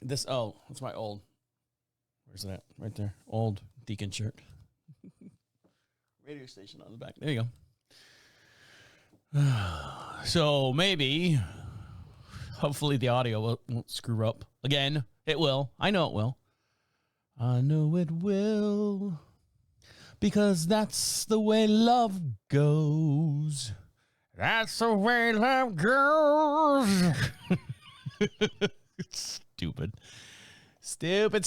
That's my old. Where's that? Right there. Old Deacon shirt. Radio station on the back. There you go. So maybe, hopefully the audio won't screw up. Again, it will. I know it will. I know it will. Because that's the way love goes. That's the way love goes. Stupid. Stupid.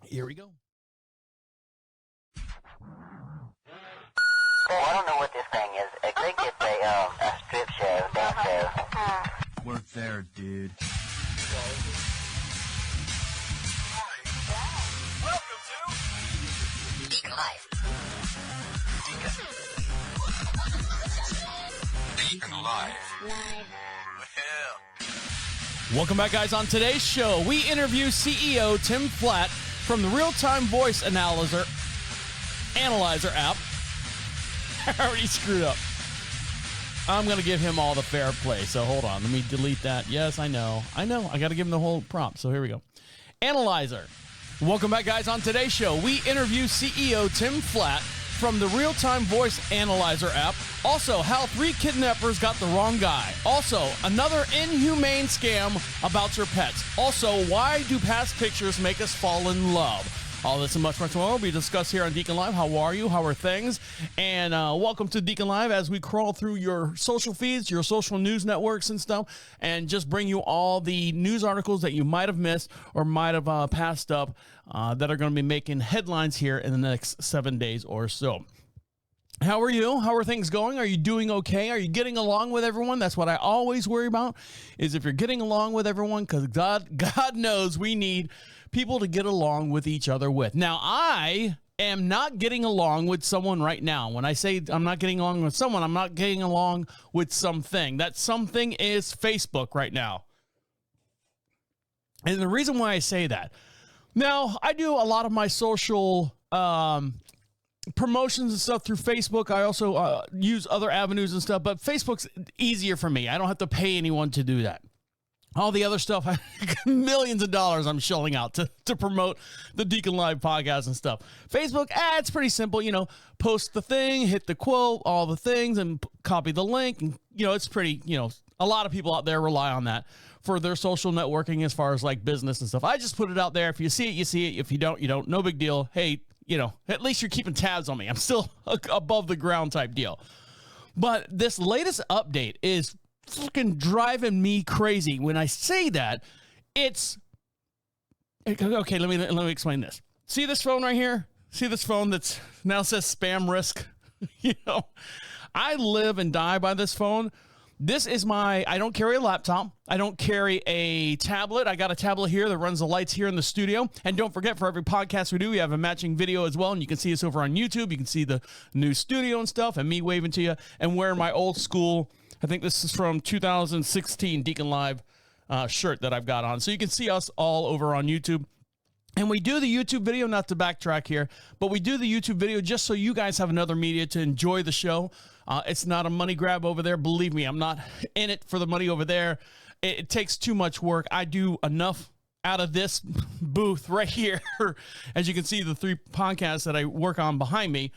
Here we go. Oh, I don't know what this thing is. I think it's a strip show, dance show. Work there, dude. Welcome to DeaconLive. DeaconLive. Welcome back, guys. On today's show, we interview CEO Tim Flatt from the Realtime Voice Analyzer app. I already screwed up. I'm going to give him all the fair play, so hold on. Let me delete that. Yes, I know. I got to give him the whole prompt, so here we go. Analyzer. Welcome back, guys. On today's show, we interview CEO Tim Flatt from the Realtime Voice Analyzer app. Also, how 3 kidnappers got the wrong guy. Also, another inhumane scam about your pets. Also, why do past pictures make us fall in love? All this and much more will be discussed here on DeaconLive. How are you? How are things? And welcome to DeaconLive as we crawl through your social feeds, your social news networks and stuff, and just bring you all the news articles that you might have missed or might have passed up that are going to be making headlines here in the next 7 days or so. How are you? How are things going? Are you doing okay? Are you getting along with everyone? That's what I always worry about, is if you're getting along with everyone, because God knows we need people to get along with each other with. Now, I am not getting along with someone right now. When I say I'm not getting along with someone, I'm not getting along with something. That something is Facebook right now. And the reason why I say that, now, I do a lot of my social promotions and stuff through Facebook. I also use other avenues and stuff, but Facebook's easier for me. I don't have to pay anyone to do that. All the other stuff, millions of dollars I'm shelling out to promote the DeaconLive podcast and stuff. Facebook, it's pretty simple. Post the thing, hit the quote, all the things, and copy the link. And, it's pretty, a lot of people out there rely on that for their social networking as far as like business and stuff. I just put it out there. If you see it, you see it. If you don't, you don't. No big deal. Hey, at least you're keeping tabs on me. I'm still above the ground type deal. But this latest update is fucking driving me crazy. When I say that, it's okay. Let me explain this. See this phone right here? See this phone that's now says spam risk? I live and die by this phone. This is I don't carry a laptop. I don't carry a tablet. I got a tablet here that runs the lights here in the studio. And don't forget, for every podcast we do, we have a matching video as well. And you can see us over on YouTube. You can see the new studio and stuff and me waving to you and wearing my old school, I think this is from 2016 DeaconLive shirt that I've got on. So you can see us all over on YouTube. And we do the YouTube video, not to backtrack here, but we do the YouTube video just so you guys have another media to enjoy the show. It's not a money grab over there. Believe me, I'm not in it for the money over there. It takes too much work. I do enough out of this booth right here. As you can see, the 3 podcasts that I work on behind me,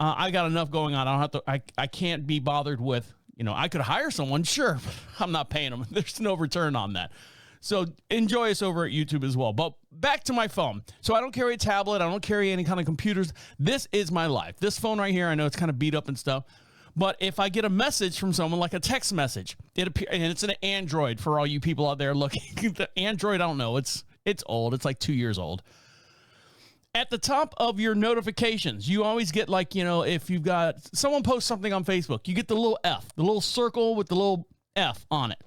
I got enough going on. I don't have to. I can't be bothered with. I could hire someone, sure, but I'm not paying them. There's no return on that. So enjoy us over at YouTube as well. But back to my phone. So I don't carry a tablet. I don't carry any kind of computers. This is my life. This phone right here, I know it's kind of beat up and stuff. But if I get a message from someone, like a text message, and it's an Android for all you people out there looking. The Android, I don't know. It's old. It's like 2 years old. At the top of your notifications, you always get if you've got someone posts something on Facebook, you get the little F, the little circle with the little F on it.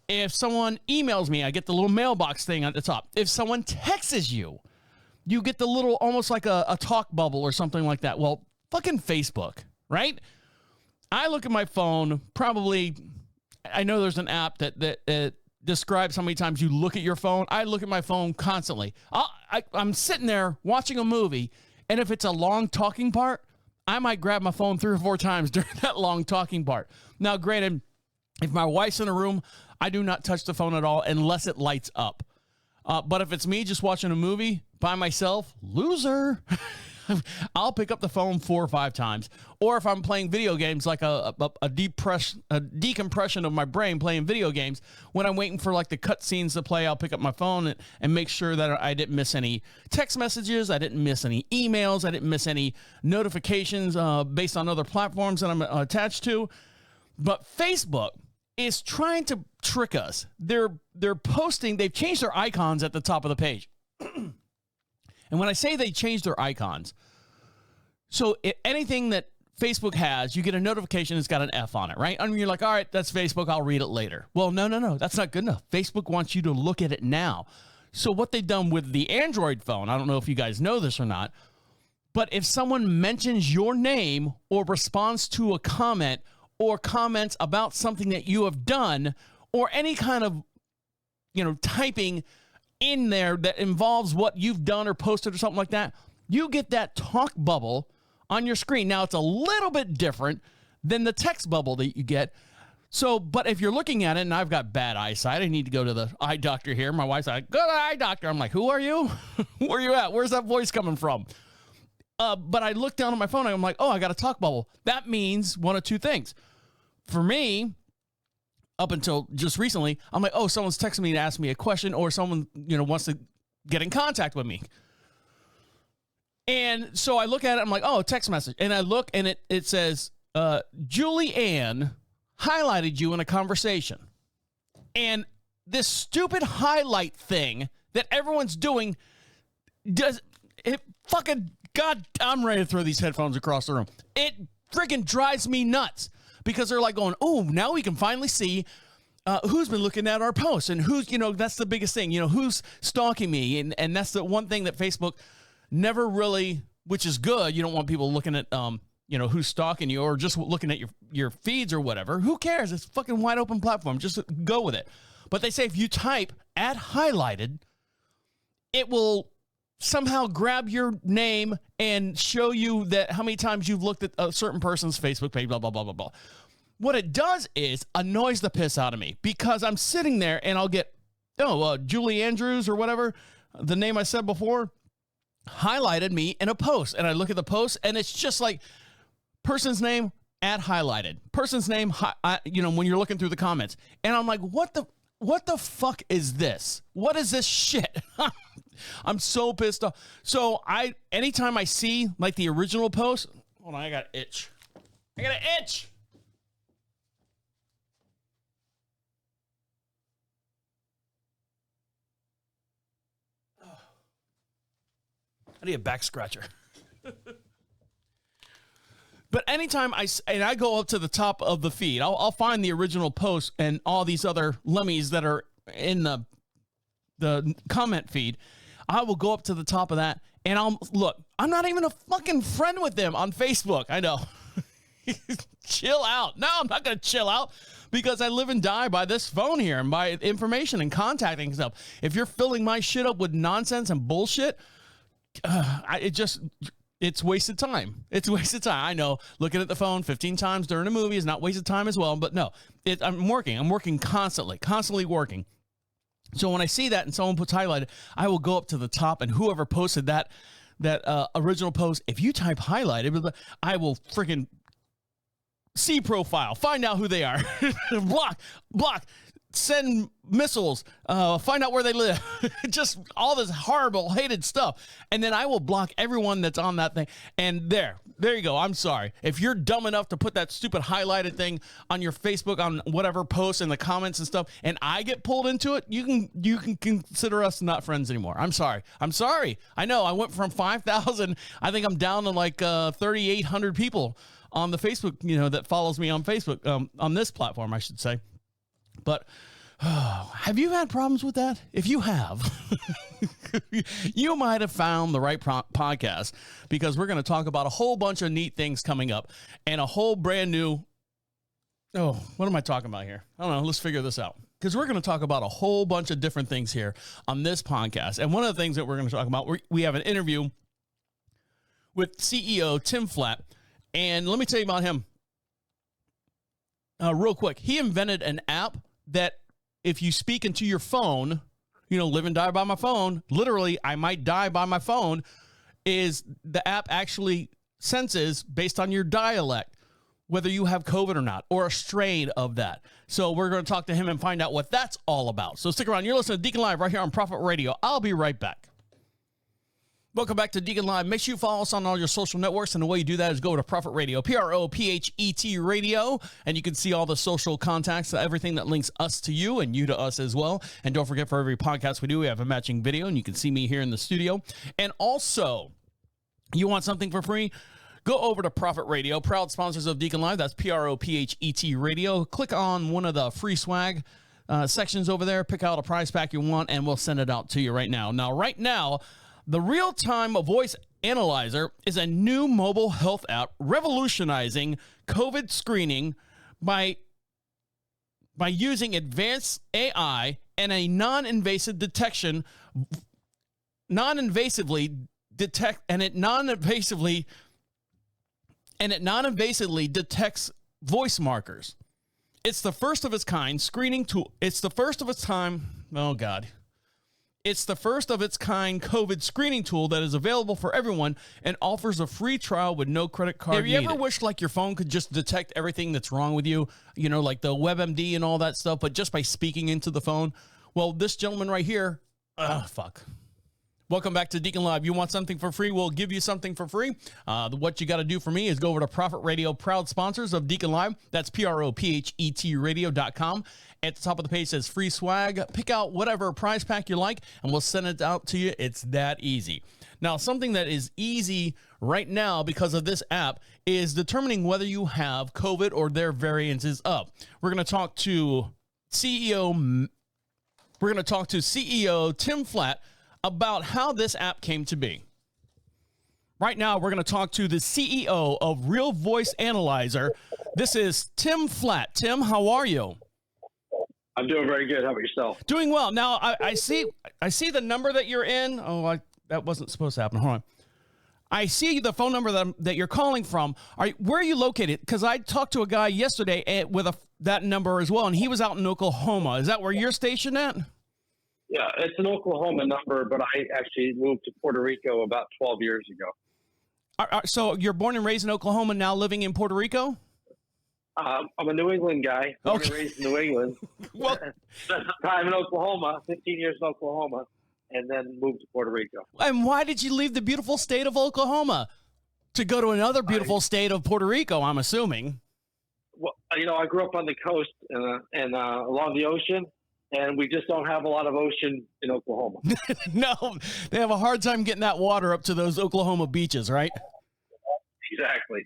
If someone emails me, I get the little mailbox thing at the top. If someone texts you, you get the little, almost like a talk bubble or something like that. Well, fucking Facebook, right? I look at my phone, probably, I know there's an app that describes how many times you look at your phone. I look at my phone constantly. I'm sitting there watching a movie, and if it's a long talking part, I might grab my phone 3 or 4 times during that long talking part. Now, granted, if my wife's in a room, I do not touch the phone at all unless it lights up. But if it's me just watching a movie by myself, loser. I'll pick up the phone 4 or 5 times. Or if I'm playing video games, like a decompression of my brain playing video games, when I'm waiting for like the cutscenes to play, I'll pick up my phone and make sure that I didn't miss any text messages, I didn't miss any emails, I didn't miss any notifications based on other platforms that I'm attached to. But Facebook is trying to trick us. They're posting, they've changed their icons at the top of the page. And when I say they changed their icons, so anything that Facebook has, you get a notification that's got an F on it, right? And you're like, all right, that's Facebook, I'll read it later. Well, no, that's not good enough. Facebook wants you to look at it now. So what they've done with the Android phone, I don't know if you guys know this or not, but if someone mentions your name or responds to a comment or comments about something that you have done or any kind of, typing in there that involves what you've done or posted or something like that, you get that talk bubble on your screen. Now, it's a little bit different than the text bubble that you get. So, but if you're looking at it, and I've got bad eyesight, I need to go to the eye doctor here. My wife's like, go to the eye doctor. I'm like, who are you? Where are you at? Where's that voice coming from? But I look down at my phone and I'm like, oh, I got a talk bubble. That means one of two things. For me, up until just recently, I'm like, oh, someone's texting me to ask me a question or someone, wants to get in contact with me. And so I look at it, I'm like, oh, text message. And I look and it says, Julie Ann highlighted you in a conversation. And this stupid highlight thing that everyone's doing God, I'm ready to throw these headphones across the room. It freaking drives me nuts. Because they're like going, oh, now we can finally see who's been looking at our posts and who's, that's the biggest thing, who's stalking me. And that's the one thing that Facebook never really, which is good. You don't want people looking at, who's stalking you or just looking at your feeds or whatever. Who cares? It's a fucking wide open platform. Just go with it. But they say if you type @highlighted, it will somehow grab your name and show you that how many times you've looked at a certain person's Facebook page, blah, blah, blah, blah, blah. What it does is annoys the piss out of me because I'm sitting there and I'll get, Julie Andrews or whatever, the name I said before, highlighted me in a post. And I look at the post and it's just like person's name @highlighted, person's name, when you're looking through the comments. And I'm like, what the fuck is this? What is this shit? I'm so pissed off. So anytime I see like the original post, hold on, I got an itch. I got an itch. I need a back scratcher. But anytime I go up to the top of the feed, I'll find the original post and all these other lemmies that are in the comment feed. I will go up to the top of that and I'm not even a fucking friend with them on Facebook. I know. Chill out. No, I'm not going to chill out because I live and die by this phone here and by information and contacting stuff. If you're filling my shit up with nonsense and bullshit, it's wasted time. It's wasted time. I know looking at the phone 15 times during a movie is not wasted time as well, but no, I'm working constantly working. So when I see that and someone puts highlighted, I will go up to the top and whoever posted that original post, if you type highlighted, I will freaking see profile, find out who they are, block, send missiles, find out where they live, just all this horrible, hated stuff. And then I will block everyone that's on that thing. And there you go. I'm sorry. If you're dumb enough to put that stupid highlighted thing on your Facebook, on whatever post in the comments and stuff, and I get pulled into it, you can consider us not friends anymore. I'm sorry. I know I went from 5,000. I think I'm down to like 3,800 people on the Facebook, that follows me on Facebook, on this platform, I should say. But have you had problems with that? If you have, you might have found the right podcast because we're going to talk about a whole bunch of neat things coming up and a whole brand new. Oh, what am I talking about here? I don't know. Let's figure this out because we're going to talk about a whole bunch of different things here on this podcast. And one of the things that we're going to talk about, we have an interview with CEO Tim Flatt. And let me tell you about him real quick. He invented an app that if you speak into your phone, live and die by my phone, literally, I might die by my phone, is the app actually senses based on your dialect whether you have COVID or not, or a strain of that. So we're going to talk to him and find out what that's all about. So stick around. You're listening to Deacon Live right here on Prophet Radio. I'll be right back. Welcome back to Deacon Live. Make sure you follow us on all your social networks, and the way you do that is go to Prophet Radio, Prophet Radio, and you can see all the social contacts, everything that links us to you and you to us as well. And don't forget, for every podcast we do, we have a matching video, and you can see me here in the studio. And also, you want something for free? Go over to Prophet Radio, proud sponsors of Deacon Live. That's Prophet Radio. Click on one of the free swag sections over there. Pick out a prize pack you want, and we'll send it out to you right now. Right now, the Realtime Voice Analyzer is a new mobile health app revolutionizing COVID screening by using advanced AI and a non-invasively detects voice markers. It's the first of its kind screening tool. It's the first of its kind COVID screening tool that is available for everyone and offers a free trial with no credit card needed. Have you ever wished like your phone could just detect everything that's wrong with you? Like the WebMD and all that stuff, but just by speaking into the phone? Well, this gentleman right here, welcome back to Deacon Live. You want something for free? We'll give you something for free. What you got to do for me is go over to Prophet Radio, proud sponsors of Deacon Live. That's PROPHETradio.com. At the top of the page says free swag. Pick out whatever prize pack you like, and we'll send it out to you. It's that easy. Now, something that is easy right now because of this app is determining whether you have COVID or their variant is up. We're going to talk to CEO Tim Flatt about how this app came to be. Right now, we're going to talk to the CEO of Real Voice Analyzer. This is Tim Flatt. Tim, how are you? I'm doing very good. How about yourself? Doing well. Now, I see the number that you're in. That wasn't supposed to happen. Hold on. I see the phone number that you're calling from. Where are you located? Because I talked to a guy yesterday with that number as well, and he was out in Oklahoma. Is that where you're stationed at? Yeah, it's an Oklahoma number, but I actually moved to Puerto Rico about 12 years ago. So you're born and raised in Oklahoma, now living in Puerto Rico? I'm a New England guy, born and raised in New England. Well, spent some time in Oklahoma, 15 years in Oklahoma, and then moved to Puerto Rico. And why did you leave the beautiful state of Oklahoma to go to another beautiful state of Puerto Rico, I'm assuming? Well, I grew up on the coast and along the ocean. And we just don't have a lot of ocean in Oklahoma. No, they have a hard time getting that water up to those Oklahoma beaches, right? Exactly.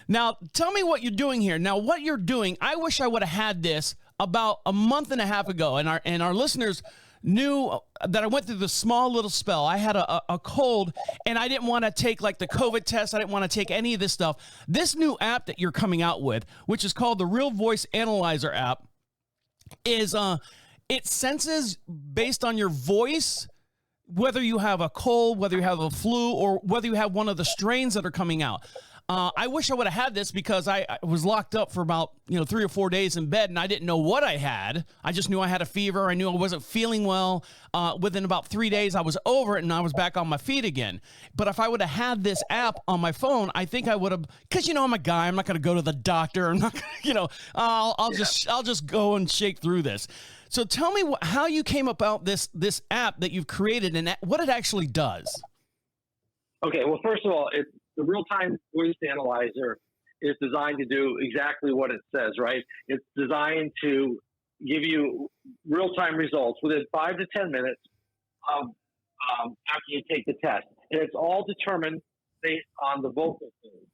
Now, tell me what you're doing here. Now, what you're doing, I wish I would have had this about a month and a half ago, and our listeners knew that I went through this small little spell. I had a cold, and I didn't want to take like the COVID test. I didn't want to take any of this stuff. This new app that you're coming out with, which is called the Real Voice Analyzer app, is it senses based on your voice whether you have a cold, whether you have a flu, or whether you have one of the strains that are coming out. I wish I would have had this because I was locked up for about 3 or 4 days in bed, and I didn't know what I had. I just knew I had a fever. I knew I wasn't feeling well. Within about 3 days, I was over it, and I was back on my feet again. But if I would have had this app on my phone, I think I would have, because I'm a guy. I'm not going to go to the doctor. I'm not, I'll just go and shake through this. So tell me how you came about this app that you've created and what it actually does. Okay, well, first of all, the Real-Time Voice Analyzer is designed to do exactly what it says, right? It's designed to give you real-time results within 5 to 10 minutes after you take the test. And it's all determined based on the vocal folds.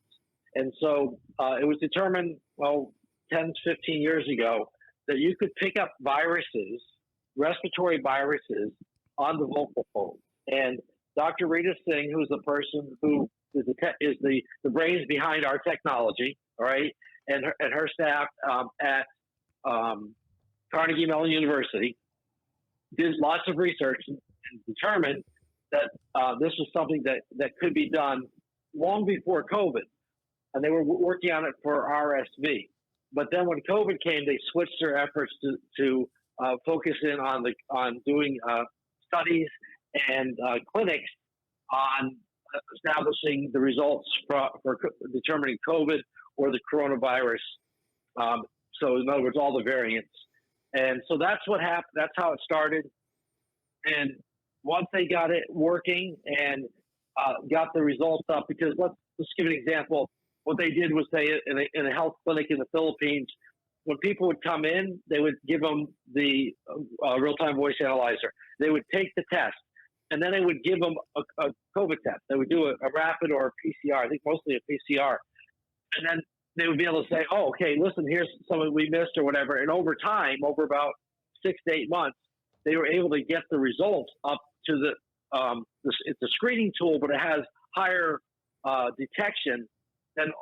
And so it was determined, 10, 15 years ago, that you could pick up viruses, respiratory viruses, on the vocal folds. And Dr. Rita Singh, who's the person who is the brains behind our technology, all right, and her staff at Carnegie Mellon University did lots of research and determined that this was something that could be done long before COVID, and they were working on it for RSV. But then when COVID came, they switched their efforts to focus in on doing studies and clinics on establishing the results for determining COVID or the coronavirus. So in other words, all the variants. And so that's what happened. That's how it started. And once they got it working and got the results up, because let's give an example. What they did was in a health clinic in the Philippines, when people would come in, they would give them the real-time voice analyzer. They would take the test, and then they would give them a COVID test. They would do a rapid or a PCR, I think mostly a PCR. And then they would be able to say, oh, okay, listen, here's something we missed or whatever. And over time, over about 6 to 8 months, they were able to get the results up to it's a screening tool, but it has higher detection than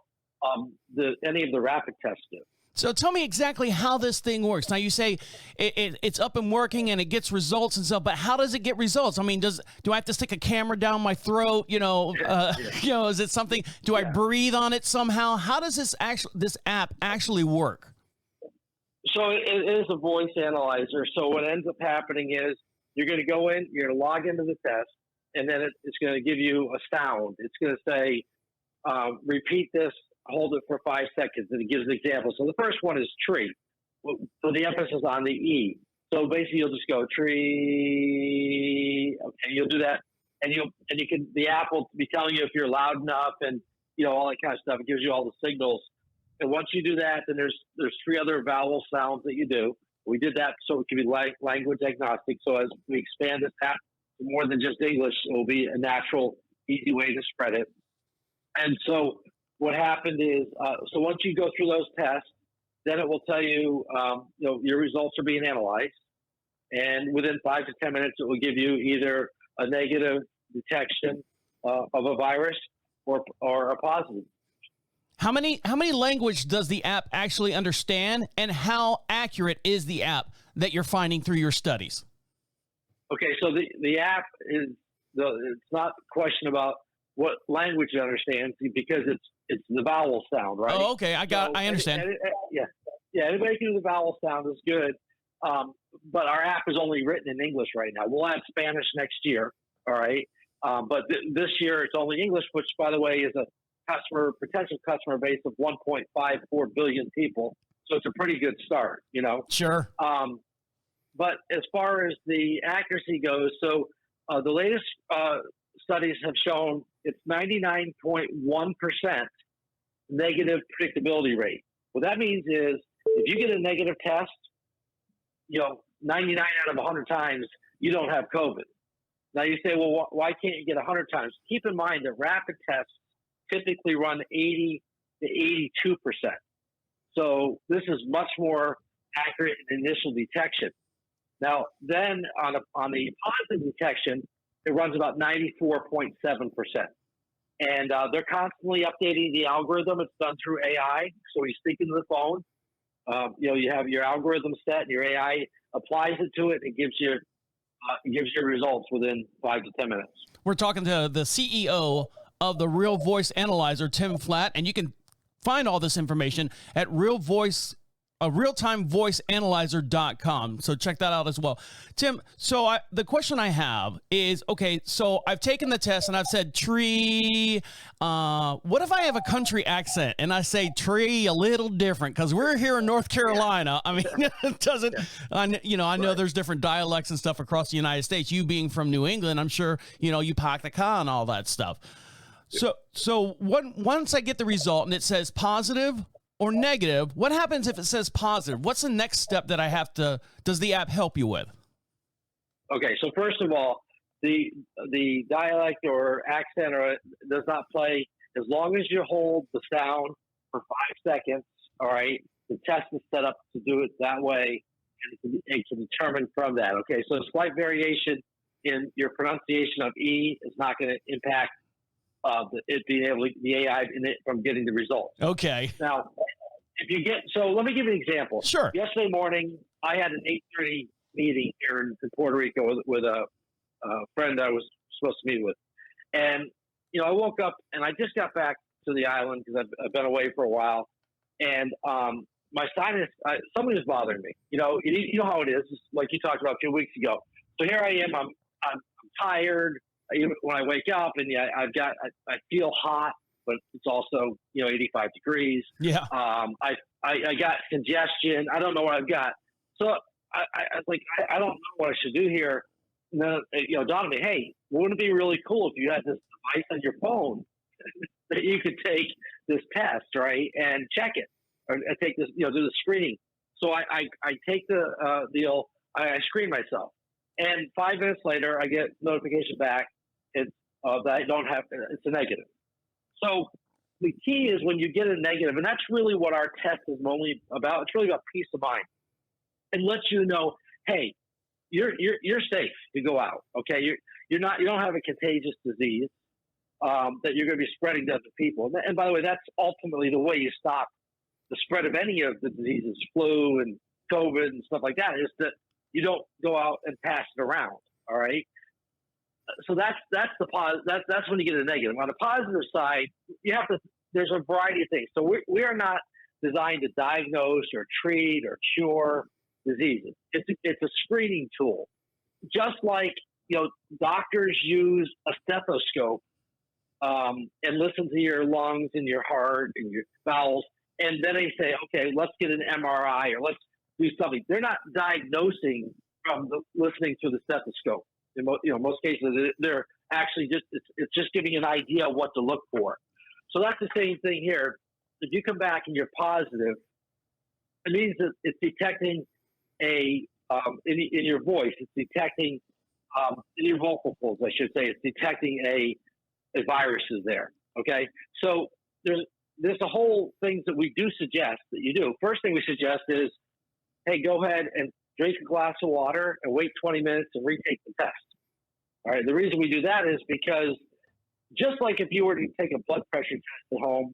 any of the rapid tests do. So tell me exactly how this thing works. Now you say it's up and working and it gets results and stuff, but how does it get results? I mean, do I have to stick a camera down my throat? Is it something? Do I breathe on it somehow? How does this app actually work? So it is a voice analyzer. So what ends up happening is you're going to go in, you're going to log into the test, and then it's going to give you a sound. It's going to say, repeat this, hold it for 5 seconds, and it gives an example. So the first one is tree. So the emphasis on the E. So basically you'll just go tree, okay, you'll do that, and the app will be telling you if you're loud enough and all that kind of stuff. It gives you all the signals. And once you do that, then there's 3 other vowel sounds that you do. We did that so it can be language agnostic. So as we expand this app to more than just English, it will be a natural, easy way to spread it. And so what happened is, so once you go through those tests, then it will tell you, your results are being analyzed. And within 5 to 10 minutes, it will give you either a negative detection of a virus or a positive. How many language does the app actually understand, and how accurate is the app that you're finding through your studies? Okay, so the app it's not a question about what language it understands, because it's the vowel sound, right? Oh, okay, I understand. Anybody can do the vowel sound is good, but our app is only written in English right now. We'll add Spanish next year, all right? But this year it's only English, which, by the way, is a potential customer base of 1.54 billion people. So it's a pretty good start, Sure. But as far as the accuracy goes, so the latest studies have shown it's 99.1% negative predictability rate. What that means is if you get a negative test, 99 out of 100 times you don't have COVID. Now you say, well, why can't you get 100 times? Keep in mind that rapid tests typically run 80 to 82%. So this is much more accurate in initial detection. Now, then on the positive detection, it runs about 94.7%. And they're constantly updating the algorithm. It's done through AI. So you speak into the phone. You have your algorithm set, and your AI applies it to it. It gives you results within 5 to 10 minutes. We're talking to the CEO of the Real Voice Analyzer, Tim Flatt, and you can find all this information at realtimevoiceanalyzer.com. So check that out as well. Tim, so the question I have is, okay, so I've taken the test and I've said tree. What if I have a country accent and I say tree a little different? Because we're here in North Carolina. I mean, it doesn't, I know there's different dialects and stuff across the United States. You being from New England, I'm sure, you pack the car and all that stuff. So once I get the result and it says positive or negative, what happens if it says positive? What's the next step that does the app help you with? Okay, so first of all, the dialect or accent does not play as long as you hold the sound for 5 seconds. All right, the test is set up to do it that way, and it can determine from that. Okay, so a slight variation in your pronunciation of E is not going to impact the AI from getting the results. Okay. Now, let me give you an example. Sure. Yesterday morning, I had an 8:30 meeting here in Puerto Rico with a friend I was supposed to meet with. And, I woke up and I just got back to the island because I've been away for a while. And my sinus, something is bothering me. You know how it is, like you talked about a few weeks ago. So here I am. I'm tired. When I wake up, and I feel hot, but it's also 85 degrees. Yeah. I got congestion. I don't know what I've got. So I was like, I don't know what I should do here. And then dawned on me, hey, wouldn't it be really cool if you had this device on your phone that you could take this test, right, and check it, or take this, do the screening. So I take the deal. I screen myself, and 5 minutes later, I get notification back. It's that I don't have. It's a negative. So the key is when you get a negative, and that's really what our test is mainly about. It's really about peace of mind. It lets you know, hey, you're safe to go out. Okay, you don't have a contagious disease that you're going to be spreading to other people. And by the way, that's ultimately the way you stop the spread of any of the diseases, flu and COVID and stuff like that, is that you don't go out and pass it around. All right. So that's the positive. That's when you get a negative. On the positive side, there's a variety of things. So we are not designed to diagnose or treat or cure diseases. It's a screening tool. Just like, doctors use a stethoscope and listen to your lungs and your heart and your bowels, and then they say, okay, let's get an MRI or let's do something. They're not diagnosing from listening to the stethoscope. In most cases, they're actually it's just giving an idea of what to look for. So that's the same thing here. If you come back and you're positive, it means that it's detecting in your voice. It's detecting in your vocal folds, I should say. It's detecting a virus is there. Okay, so there's a whole things that we do suggest that you do. First thing we suggest is, hey, go ahead and drink a glass of water and wait 20 minutes and retake the test. All right. The reason we do that is because just like if you were to take a blood pressure test at home,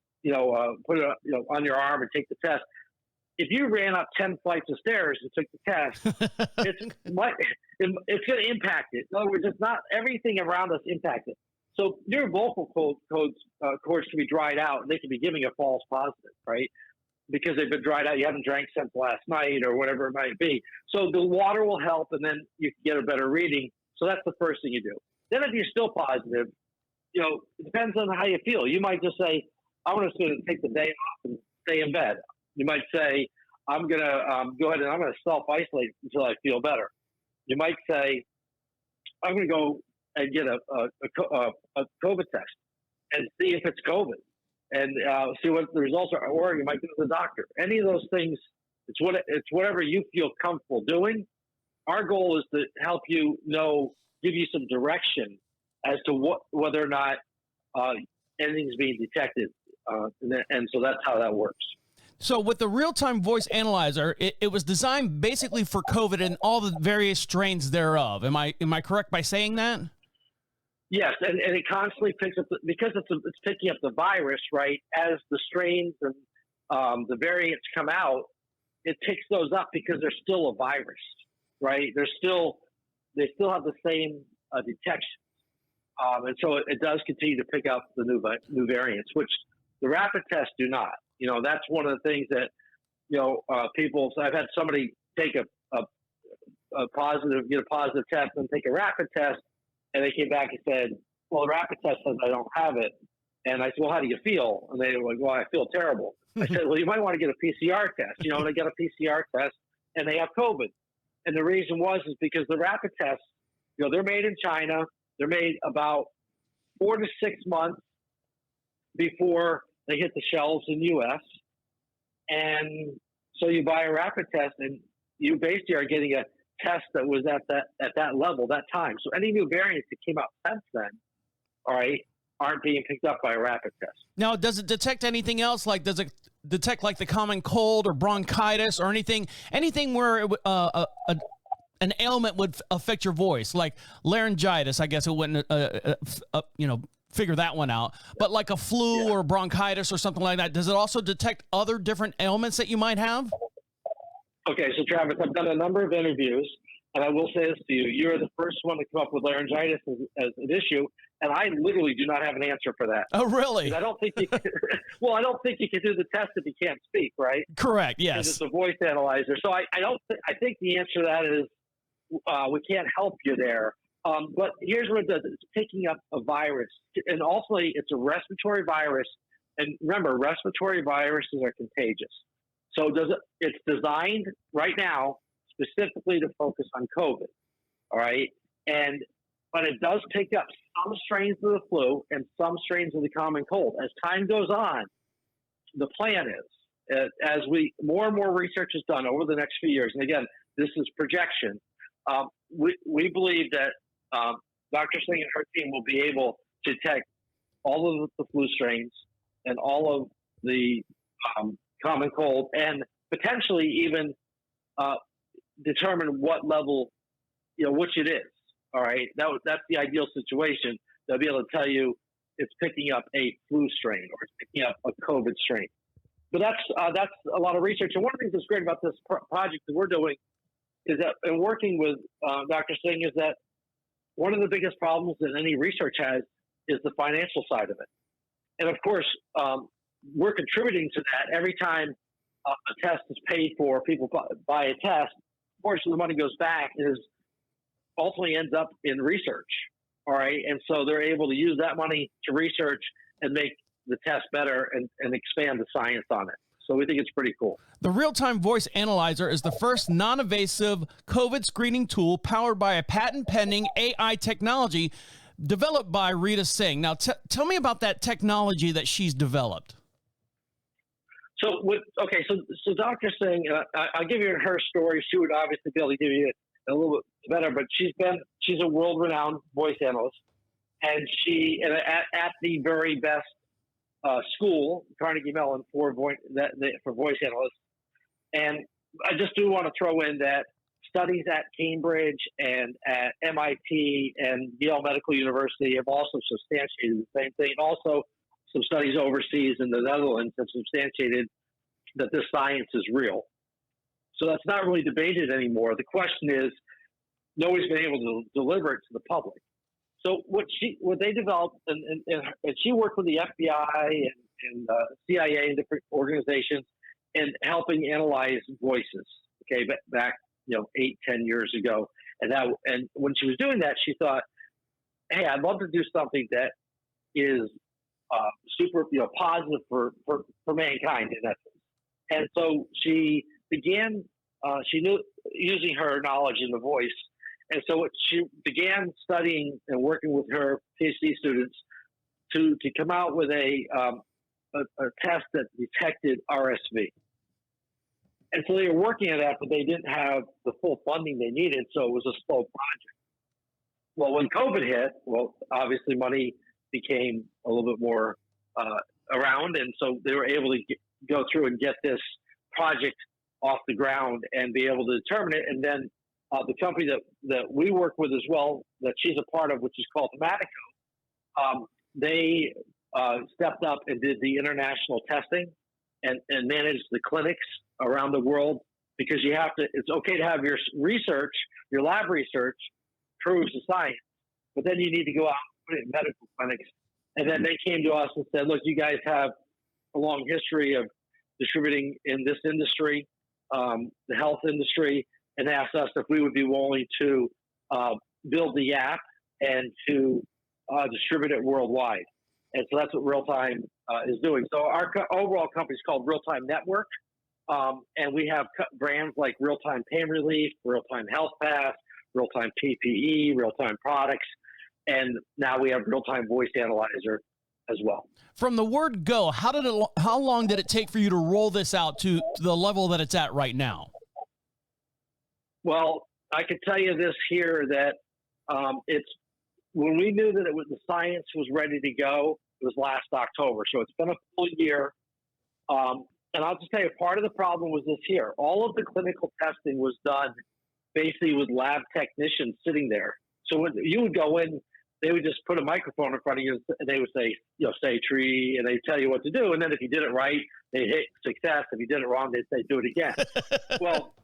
put it on your arm and take the test. If you ran up 10 flights of stairs and took the test, it's going to impact it. In other words, it's not everything around us impacted. So your vocal cords can be dried out, and they can be giving a false positive, right? Because they've been dried out. You haven't drank since last night or whatever it might be. So the water will help, and then you can get a better reading. So that's the first thing you do. Then if you're still positive, it depends on how you feel. You might just say, I'm just going to take the day off and stay in bed. You might say, I'm going to go ahead and I'm going to self-isolate until I feel better. You might say, I'm going to go and get a COVID test and see if it's COVID and see what the results are. Or you might go to the doctor. Any of those things, it's whatever you feel comfortable doing. Our goal is to help you give you some direction as to whether or not anything's being detected. And so that's how that works. So with the Realtime Voice Analyzer, it was designed basically for COVID and all the various strains thereof. Am I correct by saying that? Yes, and it constantly picks up because it's picking up the virus, right? As the strains and the variants come out, it picks those up because they're still a virus, right? They still have the same detection, and so it does continue to pick up the new variants, which the rapid tests do not. That's one of the things that people. So I've had somebody take a positive test and take a rapid test. And they came back and said, well, the rapid test says I don't have it. And I said, well, how do you feel? And they were like, well, I feel terrible. I said, well, you might want to get a PCR test. And they got a PCR test and they have COVID. And the reason is because the rapid tests, they're made in China. They're made about 4 to 6 months before they hit the shelves in the U.S. And so you buy a rapid test and you basically are getting a test that was at that level, that time. So any new variants that came out since then, all right, aren't being picked up by a rapid test. Now, does it detect anything else? Like, does it detect like the common cold or bronchitis or anything where an ailment would affect your voice, like laryngitis? I guess it wouldn't, figure that one out. But like a flu or bronchitis or something like that, does it also detect other different ailments that you might have? Okay, so Travis, I've done a number of interviews, And I will say this to you: you're the first one to come up with laryngitis as an issue, and I literally do not have an answer for that. Oh, really? I don't think you can, well, I don't think you can do the test if you can't speak, right? Correct. Because Yes. it's a voice analyzer. So I don't. I think the answer to that is we can't help you there. But here's what it does: it's picking up a virus, and ultimately it's a respiratory virus. And remember, respiratory viruses are contagious. So it's designed right now specifically to focus on COVID. All right, but it does pick up some strains of the flu and some strains of the common cold. As time goes on, the plan is, as more and more research is done over the next few years, and again, this is projection, we believe that Dr. Singh and her team will be able to detect all of the flu strains and all of the common cold, and potentially even determine what level, which it is. All right, that's the ideal situation. They'll be able to tell you it's picking up a flu strain or it's picking up a COVID strain. But that's a lot of research. And one of the things that's great about this project that we're doing is that, and working with Dr. Singh, is that one of the biggest problems that any research has is the financial side of it. And of course, we're contributing to that. Every time a test is paid for, people buy a test, a portion of the money goes back and ultimately ends up in research. All right. And so they're able to use that money to research and make the test better and expand the science on it. So we think it's pretty cool. The Realtime Voice Analyzer is the first non-invasive COVID screening tool powered by a patent-pending AI technology developed by Rita Singh. Now, tell me about that technology that she's developed. So Dr. Singh, I'll give you her story. She would obviously be able to give you a little bit better, but she's a world-renowned voice analyst, and she at the very best school, Carnegie Mellon, for voice analysts. And I just do want to throw in that studies at Cambridge and at MIT and Yale Medical University have also substantiated the same thing. And also some studies overseas in the Netherlands have substantiated that this science is real. So that's not really debated anymore. The question is, nobody's been able to deliver it to the public. So what they developed, and she worked with the FBI and CIA and different organizations in helping analyze voices. Okay, back 8-10 years ago, and when she was doing that, she thought, "Hey, I'd love to do something that is super positive for mankind in essence." And so she began. She knew using her knowledge in the voice. And so she began studying and working with her PhD students to come out with a test that detected RSV. And so they were working on that, but they didn't have the full funding they needed, so it was a slow project. Well, when COVID hit, obviously money became a little bit more around, and so they were able to go through and get this project off the ground and be able to determine it. And then the company that we work with as well, that she's a part of, which is called Matico, they stepped up and did the international testing and managed the clinics around the world, because it's okay to have your research, your lab research proves the science, but then you need to go out and put it in medical clinics. And then they came to us and said, "Look, you guys have a long history of distributing in this industry, the health industry," and asked us if we would be willing to build the app and to distribute it worldwide. And so that's what Realtime is doing. So our overall company is called Realtime Network, and we have brands like Realtime Pain Relief, Realtime Health Pass, Realtime PPE, Realtime Products, and now we have Realtime Voice Analyzer as well. From the word go, how long did it take for you to roll this out to the level that it's at right now? Well, I can tell you this here, that it's when we knew that the science was ready to go, it was last October. So it's been a full year. And I'll just tell you, part of the problem was this here. All of the clinical testing was done basically with lab technicians sitting there. So when you would go in, they would just put a microphone in front of you and they would say, say tree, and they tell you what to do. And then if you did it right, they'd hit success. If you did it wrong, they'd say, do it again. Well,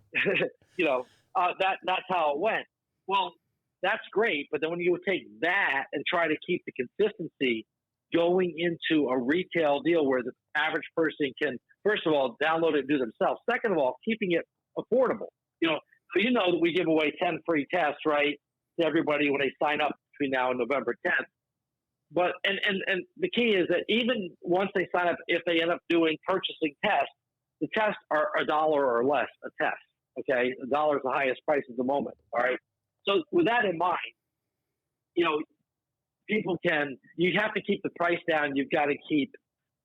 that's how it went. Well, that's great, but then when you take that and try to keep the consistency going into a retail deal where the average person can, first of all, download it and do themselves. Second of all, keeping it affordable. So that we give away 10 free tests, right, to everybody when they sign up between now and November 10th. But and the key is that even once they sign up, if they end up purchasing tests, the tests are $1 or less a test. Okay, $1 is the highest price at the moment. All right. So with that in mind, you have to keep the price down. You've got to keep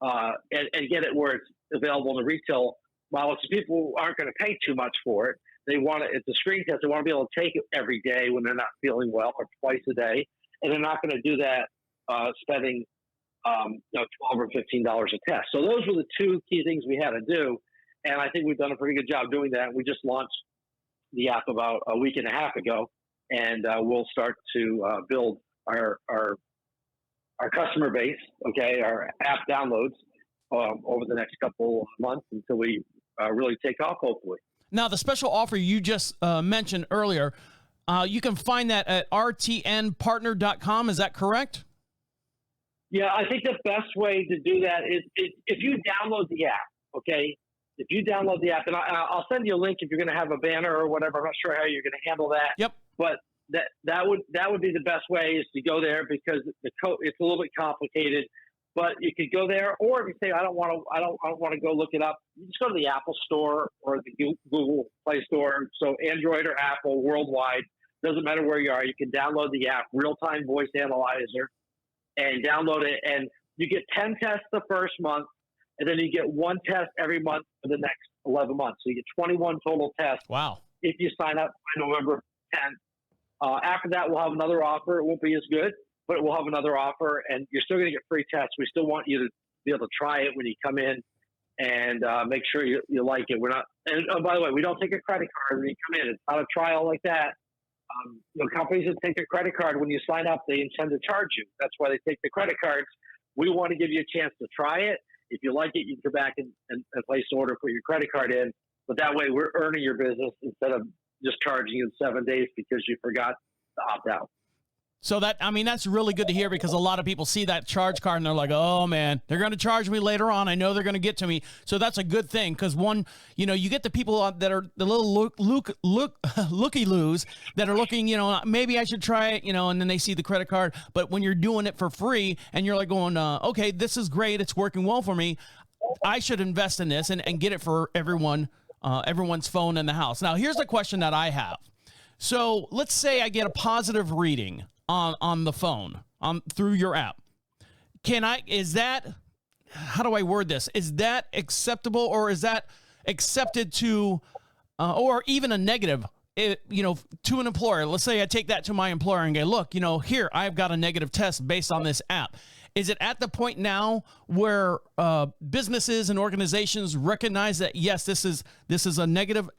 and get it where it's available in the retail model. So people aren't going to pay too much for it. They want it. It's a screen test. They want to be able to take it every day when they're not feeling well, or twice a day, and they're not going to do that spending $12 or $15 a test. So those were the two key things we had to do, and I think we've done a pretty good job doing that. We just launched the app about a week and a half ago, and we'll start to build our customer base, okay, our app downloads over the next couple of months until we really take off, hopefully. Now, the special offer you just mentioned earlier, you can find that at rtnpartner.com. Is that correct? Yeah, I think the best way to do that is if you download the app, okay? If you download the app, and I'll send you a link if you're going to have a banner or whatever. I'm not sure how you're going to handle that. Yep. But that would be the best way, is to go there, because it's a little bit complicated. But you could go there, or if you say I don't want to go look it up, you just go to the Apple Store or the Google Play Store. So Android or Apple, worldwide, doesn't matter where you are. You can download the app, Realtime Voice Analyzer, and download it. And you get 10 tests the first month, and then you get one test every month for the next 11 months. So you get 21 total tests. Wow! If you sign up by November 10th. After that, we'll have another offer. It won't be as good, but we'll have another offer, and you're still going to get free tests. We still want you to be able to try it when you come in, and make sure you like it. We're not, and by the way, we don't take a credit card when you come in. It's not a trial like that. Companies that take a credit card when you sign up, they intend to charge you. That's why they take the credit cards. We want to give you a chance to try it. If you like it, you can go back and place an order, put your credit card in. But that way, we're earning your business instead of just charging you in 7 days because you forgot to opt out. So that's really good to hear, because a lot of people see that charge card and they're like, oh man, they're going to charge me later on. I know they're going to get to me. So that's a good thing, because you get the people that are the little looky-loos that are looking, maybe I should try it, and then they see the credit card. But when you're doing it for free and you're like going, okay, this is great, it's working well for me, I should invest in this and get it for everyone's phone in the house. Now, here's the question that I have. So let's say I get a positive reading on the phone through your app. How do I word this? Is that acceptable, or is that accepted to, or even a negative, to an employer? Let's say I take that to my employer and go, look, here, I've got a negative test based on this app. Is it at the point now where businesses and organizations recognize that, yes, this is a negative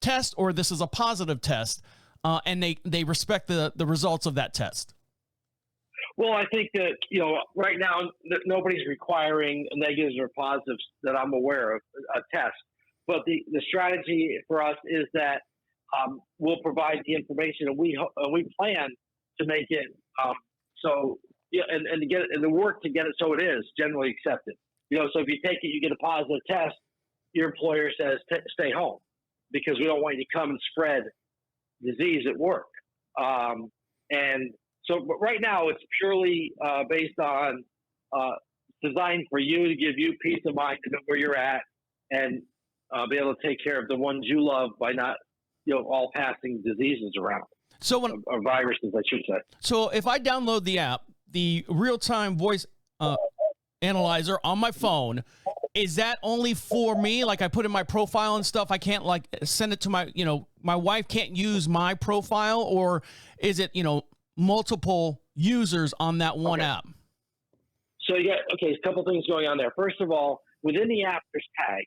test, or this is a positive test, and they respect the results of that test? Well, I think that, right now nobody's requiring negatives or positives that I'm aware of, a test. But the strategy for us is that we'll provide the information, and we plan to make it so. Yeah, and to get it, and the work to get it so it is generally accepted. So if you take it, you get a positive test, your employer says stay home, because we don't want you to come and spread disease at work. And so, but right now it's purely based on designed for you, to give you peace of mind to know where you're at, and be able to take care of the ones you love by not all passing diseases around. So or viruses, I should say. So if I download the app, the Realtime Voice Analyzer on my phone, is that only for me? Like, I put in my profile and stuff, I can't send it to my wife can't use my profile, or is it, multiple users on that one app? So a couple things going on there. First of all, within the app, there's tags.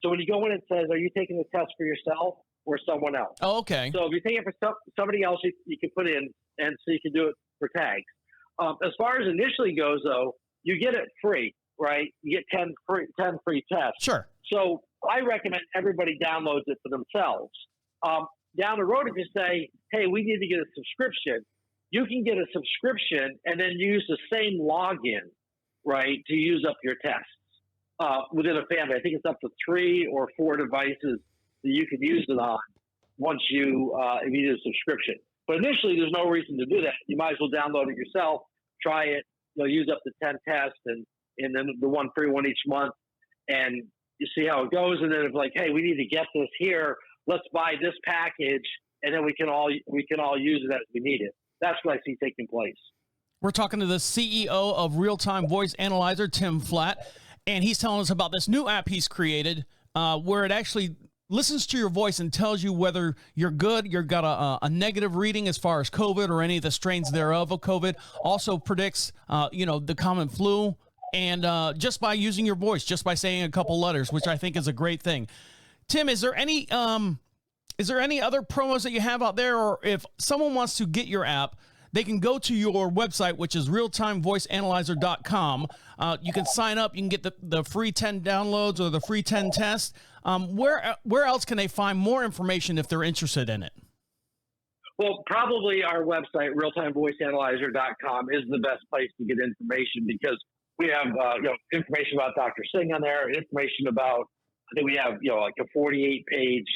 So when you go in, it says, are you taking the test for yourself or someone else? Oh, okay. So if you're taking it for somebody else, you can put in, and so you can do it for tags. As far as initially goes, though, you get it free, right? You get 10 free tests. Sure. So I recommend everybody downloads it for themselves. down the road, if you say, hey, we need to get a subscription, you can get a subscription and then use the same login, right, to use up your tests within a family. I think it's up to 3 or 4 devices that you can use it on once you if you do a subscription. But initially, there's no reason to do that. You might as well download it yourself, try it, use up to 10 tests, and then the one free one each month, and you see how it goes. And then it's like, hey, we need to get this here. Let's buy this package, and then we can all use it as we need it. That's what I see taking place. We're talking to the CEO of Realtime Voice Analyzer, Tim Flatt, and he's telling us about this new app he's created where it actually listens to your voice and tells you whether you're good, you've got a negative reading as far as COVID or any of the strains thereof of COVID. Also predicts, the common flu, and just by using your voice, just by saying a couple letters, which I think is a great thing. Tim, is there any other promos that you have out there, or if someone wants to get your app, they can go to your website, which is realtimevoiceanalyzer.com. You can sign up. You can get the free 10 downloads or the free 10 tests. Where else can they find more information if they're interested in it? Well, probably our website, realtimevoiceanalyzer.com, is the best place to get information, because we have information about Dr. Singh on there, information about, I think we have like a 48-page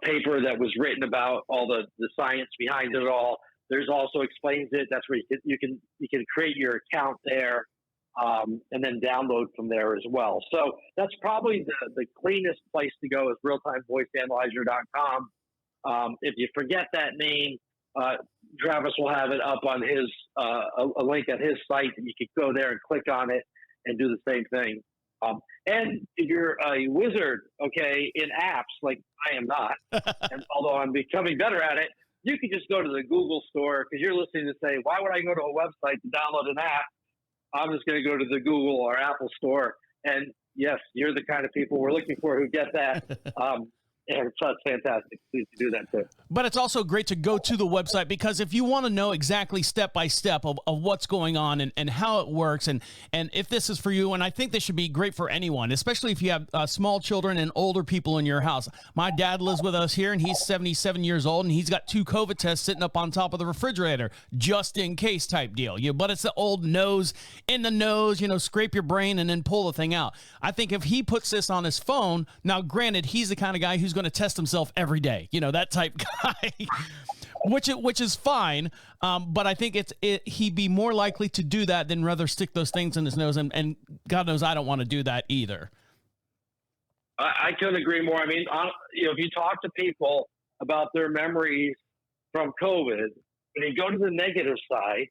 paper that was written about all the science behind it all. There's also explains it. That's where you can create your account there, and then download from there as well. So that's probably the cleanest place to go is realtimevoiceanalyzer.com. If you forget that name, Travis will have it up on his a link at his site, and you can go there and click on it and do the same thing. And if you're a wizard, in apps, like I am not, and although I'm becoming better at it, you can just go to the Google store, because you're listening to say, why would I go to a website to download an app? I'm just going to go to the Google or Apple store. And yes, you're the kind of people we're looking for who get that. And so it's fantastic to do that too. But it's also great to go to the website, because if you want to know exactly step by step of what's going on and how it works, and if this is for you, and I think this should be great for anyone, especially if you have small children and older people in your house. My dad lives with us here, and he's 77 years old, and he's got 2 COVID tests sitting up on top of the refrigerator, just in case type deal. But it's the old nose in the nose, scrape your brain and then pull the thing out. I think if he puts this on his phone, now granted, he's the kind of guy who's going to test himself every day, that type guy, which is fine. But I think he'd be more likely to do that than rather stick those things in his nose. And God knows I don't want to do that either. I couldn't agree more. I mean, if you talk to people about their memories from COVID, when you go to the negative side,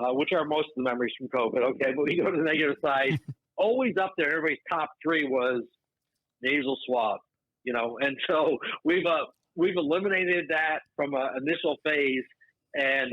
which are most of the memories from COVID, but when you go to the negative side, always up there, everybody's top 3 was nasal swab. And so we've eliminated that from an initial phase, and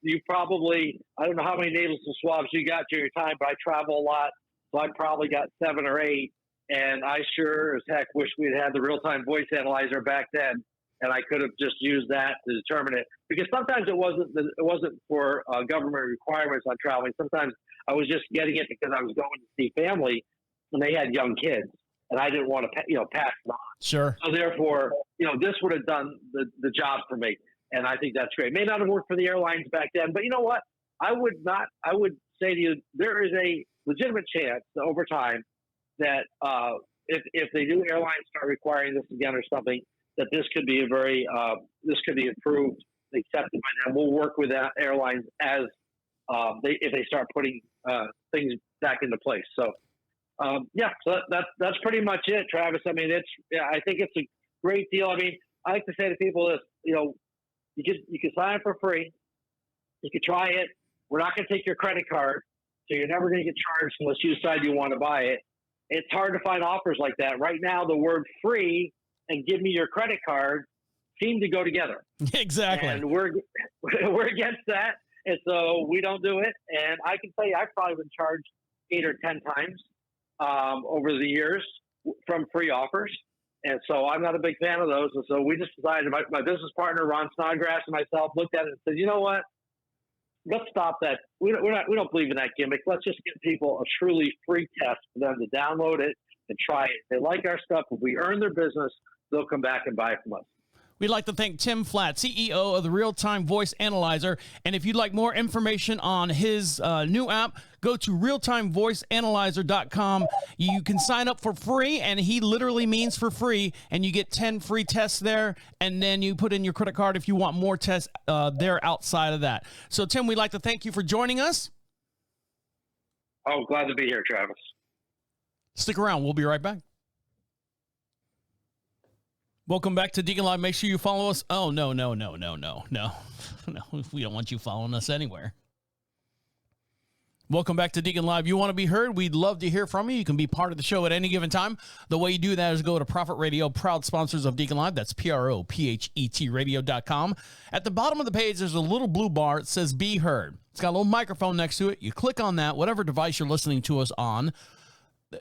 you probably, I don't know how many nasal swabs you got during your time, but I travel a lot, so I probably got 7 or 8, and I sure as heck wish we'd had the real-time voice analyzer back then, and I could have just used that to determine it, because sometimes it wasn't for government requirements on traveling. Sometimes I was just getting it because I was going to see family, and they had young kids, and I didn't want to, pass it on. Sure. So therefore, this would have done the job for me. And I think that's great. May not have worked for the airlines back then, but you know what? I would say to you, there is a legitimate chance that over time that if the new airlines start requiring this again or something, that this could be this could be approved, accepted by them. We'll work with that airlines as if they start putting things back into place. So. So that's pretty much it, Travis. I mean, I think it's a great deal. I mean, I like to say to people this, you can sign up for free. You can try it. We're not going to take your credit card, so you're never going to get charged unless you decide you want to buy it. It's hard to find offers like that. Right now, the word free and give me your credit card seem to go together. Exactly. And we're against that. And so we don't do it. And I can tell you, I've probably been charged 8 or 10 times over the years from free offers. And so I'm not a big fan of those. And so we just decided, my business partner, Ron Snodgrass, and myself looked at it and said, you know what? Let's stop that. We don't believe in that gimmick. Let's just give people a truly free test for them to download it and try it. If they like our stuff, if we earn their business, they'll come back and buy from us. We'd like to thank Tim Flatt, CEO of the Realtime Voice Analyzer. And if you'd like more information on his new app, go to realtimevoiceanalyzer.com. You can sign up for free, and he literally means for free, and you get 10 free tests there, and then you put in your credit card if you want more tests there outside of that. So, Tim, we'd like to thank you for joining us. Oh, glad to be here, Travis. Stick around. We'll be right back. Welcome back to DeaconLive. Make sure you follow us. Oh, no. No, we don't want you following us anywhere. Welcome back to DeaconLive. You want to be heard? We'd love to hear from you. You can be part of the show at any given time. The way you do that is go to Profit Radio, proud sponsors of DeaconLive. That's PROPHET radio.com. At the bottom of the page, there's a little blue bar. It says Be Heard. It's got a little microphone next to it. You click on that, whatever device you're listening to us on,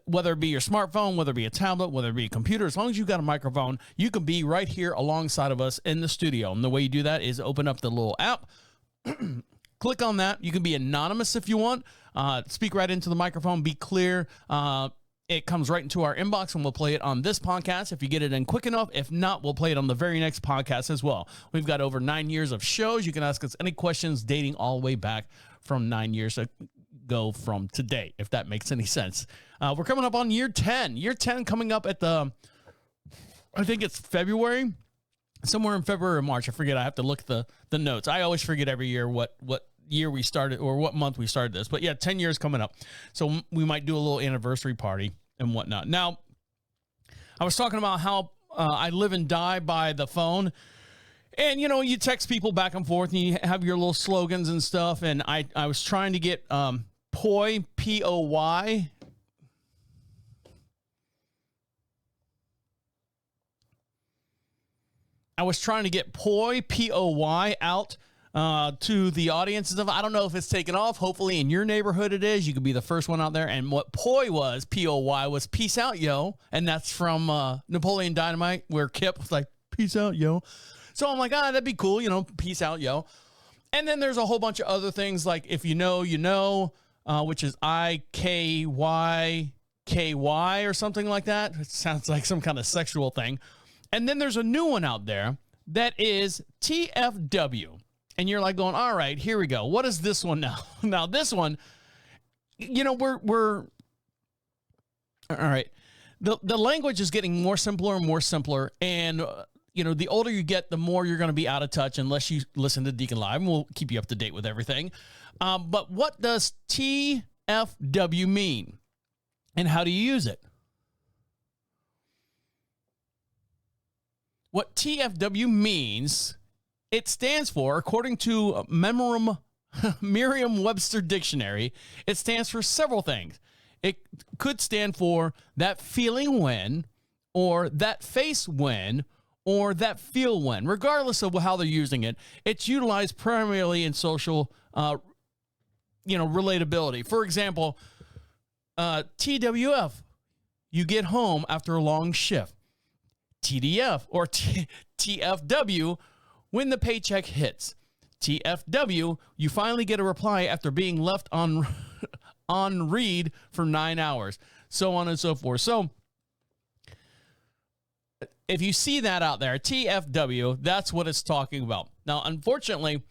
whether it be your smartphone, whether it be a tablet, whether it be a computer, as long as you've got a microphone, you can be right here alongside of us in the studio. And the way you do that is open up the little app, click on that. You can be anonymous if you want. Speak right into the microphone, be clear. It comes right into our inbox, and we'll play it on this podcast if you get it in quick enough. If not, we'll play it on the very next podcast as well. We've got over 9 years of shows. You can ask us any questions dating all the way back from 9 years ago from today, if that makes any sense. We're coming up on year 10. Year 10 coming up at I think it's February, somewhere in February or March. I forget. I have to look at the notes. I always forget every year what year we started or what month we started this. But yeah, 10 years coming up. So we might do a little anniversary party and whatnot. Now, I was talking about how I live and die by the phone. And, you know, you text people back and forth and you have your little slogans and stuff. And I was trying to get POY, P-O-Y. I was trying to get POY, P-O-Y, out to the audience and stuff. I don't know if it's taken off. Hopefully in your neighborhood it is. You could be the first one out there. And what POY was, P-O-Y, was peace out, yo. And that's from Napoleon Dynamite, where Kip was like, peace out, yo. So I'm like, that'd be cool, you know, peace out, yo. And then there's a whole bunch of other things like if you know, you know, which is I-K-Y-K-Y or something like that. It sounds like some kind of sexual thing. And then there's a new one out there that is TFW. And you're like going, all right, here we go. What is this one now? Now, this one, you know, we're all right. The language is getting more simpler and more simpler. And, you know, the older you get, the more you're going to be out of touch unless you listen to DeaconLive. And we'll keep you up to date with everything. But what does TFW mean? And how do you use it? What TFW means, it stands for, according to Merriam-Webster Dictionary, it stands for several things. It could stand for that feeling when, or that face when, or that feel when. Regardless of how they're using it, it's utilized primarily in social, relatability. For example, TWF, you get home after a long shift. TDF or TFW, when the paycheck hits. TFW, you finally get a reply after being left on read for 9 hours, so on and so forth. So if you see that out there, TFW, that's what it's talking about. Now, unfortunately,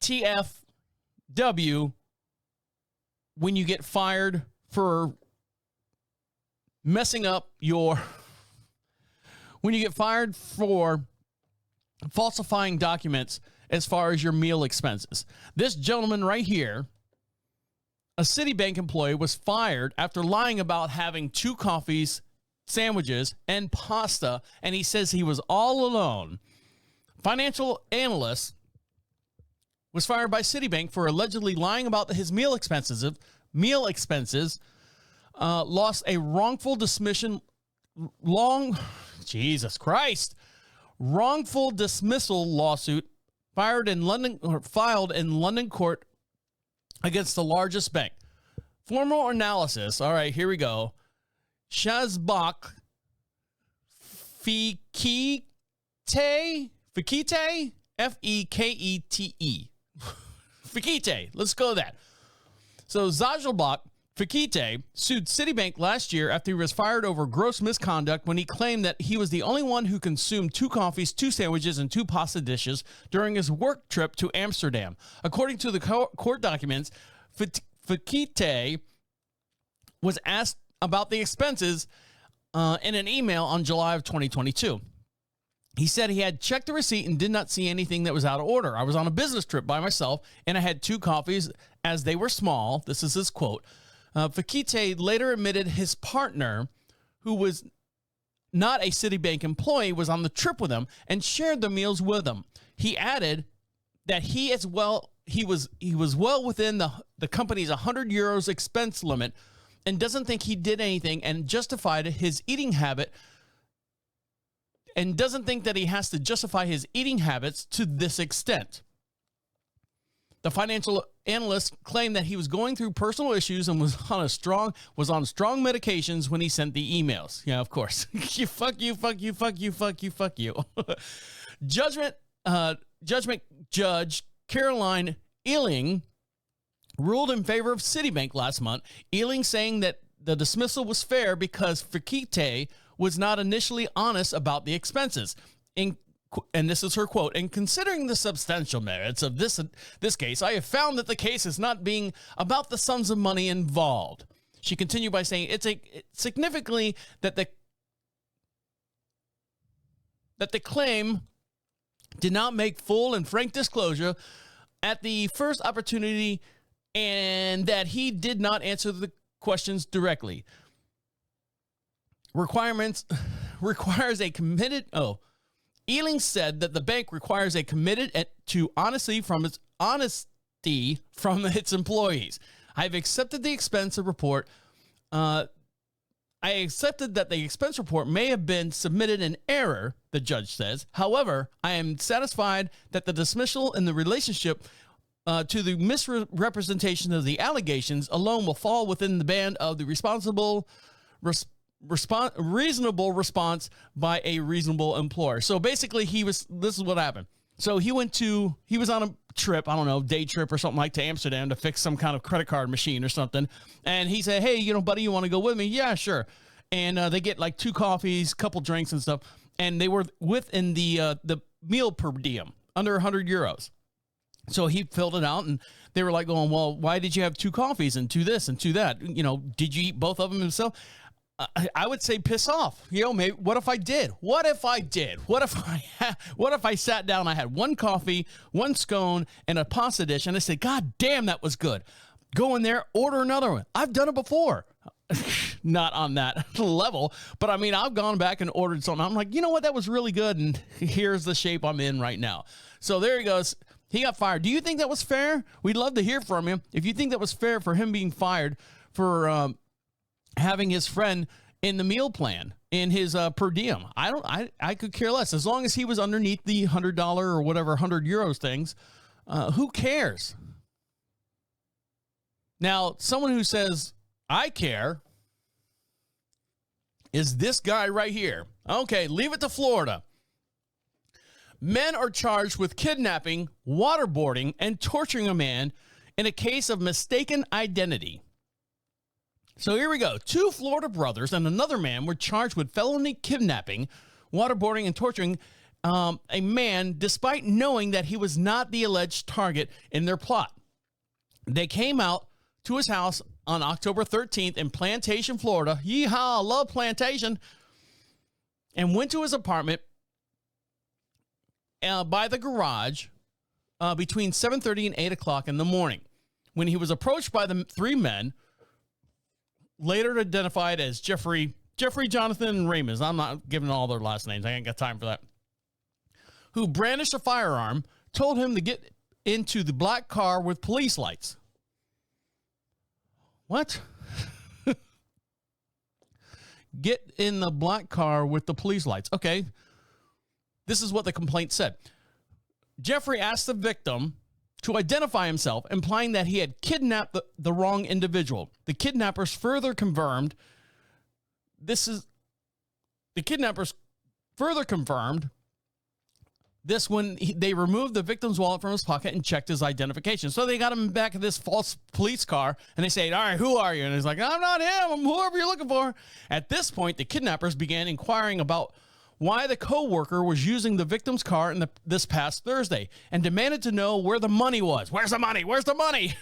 TFW, when you get fired for messing up your... When you get fired for falsifying documents as far as your meal expenses. This gentleman right here, a Citibank employee, was fired after lying about having 2 coffees, sandwiches, and pasta, and he says he was all alone. Financial analyst was fired by Citibank for allegedly lying about his meal expenses. Lost a wrongful dismissal. Jesus Christ. Wrongful dismissal lawsuit filed in London court against the largest bank. Formal analysis. All right, here we go. Shazbak Fekete, Fekete, F-E-K-E-T-E. Fekete. Let's go with that. So Zajelbach Fakite sued Citibank last year after he was fired over gross misconduct when he claimed that he was the only one who consumed 2 coffees, 2 sandwiches, and 2 pasta dishes during his work trip to Amsterdam. According to the court documents, Fakite was asked about the expenses in an email on July of 2022. He said he had checked the receipt and did not see anything that was out of order. I was on a business trip by myself, and I had 2 coffees as they were small. This is his quote. Fakite later admitted his partner, who was not a Citibank employee, was on the trip with him and shared the meals with him. He added that he was well within the company's 100 euros expense limit and doesn't think he did anything and justified his eating habit and doesn't think that he has to justify his eating habits to this extent. The financial analyst claimed that he was going through personal issues and was on strong medications when he sent the emails. Yeah, of course. Fuck you. Judgment Judge Caroline Ealing ruled in favor of Citibank last month. Ealing saying that the dismissal was fair because Fakite was not initially honest about the expenses. And this is her quote, "In considering the substantial merits of this case, I have found that the case is not being about the sums of money involved." She continued by saying, "It's significantly that the claim did not make full and frank disclosure at the first opportunity and that he did not answer the questions directly. Requires a committed..." Ealing said that the bank requires a committed to honesty from its employees. I've accepted the expense report. I accepted that the expense report may have been submitted in error, the judge says. However, I am satisfied that the dismissal in the relationship to the misrepresentation of the allegations alone will fall within the band of the reasonable response by a reasonable employer. So basically this is what happened. So he was on a trip, I don't know, day trip or something to Amsterdam to fix some kind of credit card machine or something. And he said, "Hey, buddy, you want to go with me?" "Yeah, sure." And they get like 2 coffees, couple drinks and stuff. And they were within the meal per diem, under 100 euros. So he filled it out and they were like going, "Well, why did you have 2 coffees and 2 this and 2 that? Did you eat both of them himself?" I would say piss off. Maybe what if I did? What if I sat down, I had 1 coffee, 1 scone, and a pasta dish, and I said, "God damn, that was good." Go in there, order another one. I've done it before. Not on that level, but I mean, I've gone back and ordered something. I'm like, you know what? That was really good, and here's the shape I'm in right now. So there he goes. He got fired. Do you think that was fair? We'd love to hear from him. If you think that was fair for him being fired for having his friend in the meal plan in his per diem, I could care less. As long as he was underneath the $100 or whatever 100 euros things, who cares? Now, someone who says I care is this guy right here. Okay, leave it to Florida. Men are charged with kidnapping, waterboarding, and torturing a man in a case of mistaken identity. So here we go. 2 Florida brothers and another man were charged with felony kidnapping, waterboarding, and torturing a man despite knowing that he was not the alleged target in their plot. They came out to his house on October 13th in Plantation, Florida. Yeehaw, love Plantation. And went to his apartment by the garage between 7:30 and 8 o'clock in the morning when he was approached by the 3 men, later identified as Jeffrey, Jonathan, and Raymond. I'm not giving all their last names. I ain't got time for that. Who brandished a firearm, told him to get into the black car with police lights. What? Get in the black car with the police lights. Okay. This is what the complaint said. Jeffrey asked the victim to identify himself, implying that he had kidnapped the wrong individual. The kidnappers further confirmed This when they removed the victim's wallet from his pocket and checked his identification. So they got him back in this false police car, and they say, all right, who are you? And he's like, I'm not him. I'm whoever you're looking for. At this point, the kidnappers began inquiring about why the co-worker was using the victim's car this past Thursday and demanded to know where the money was. Where's the money? Where's the money?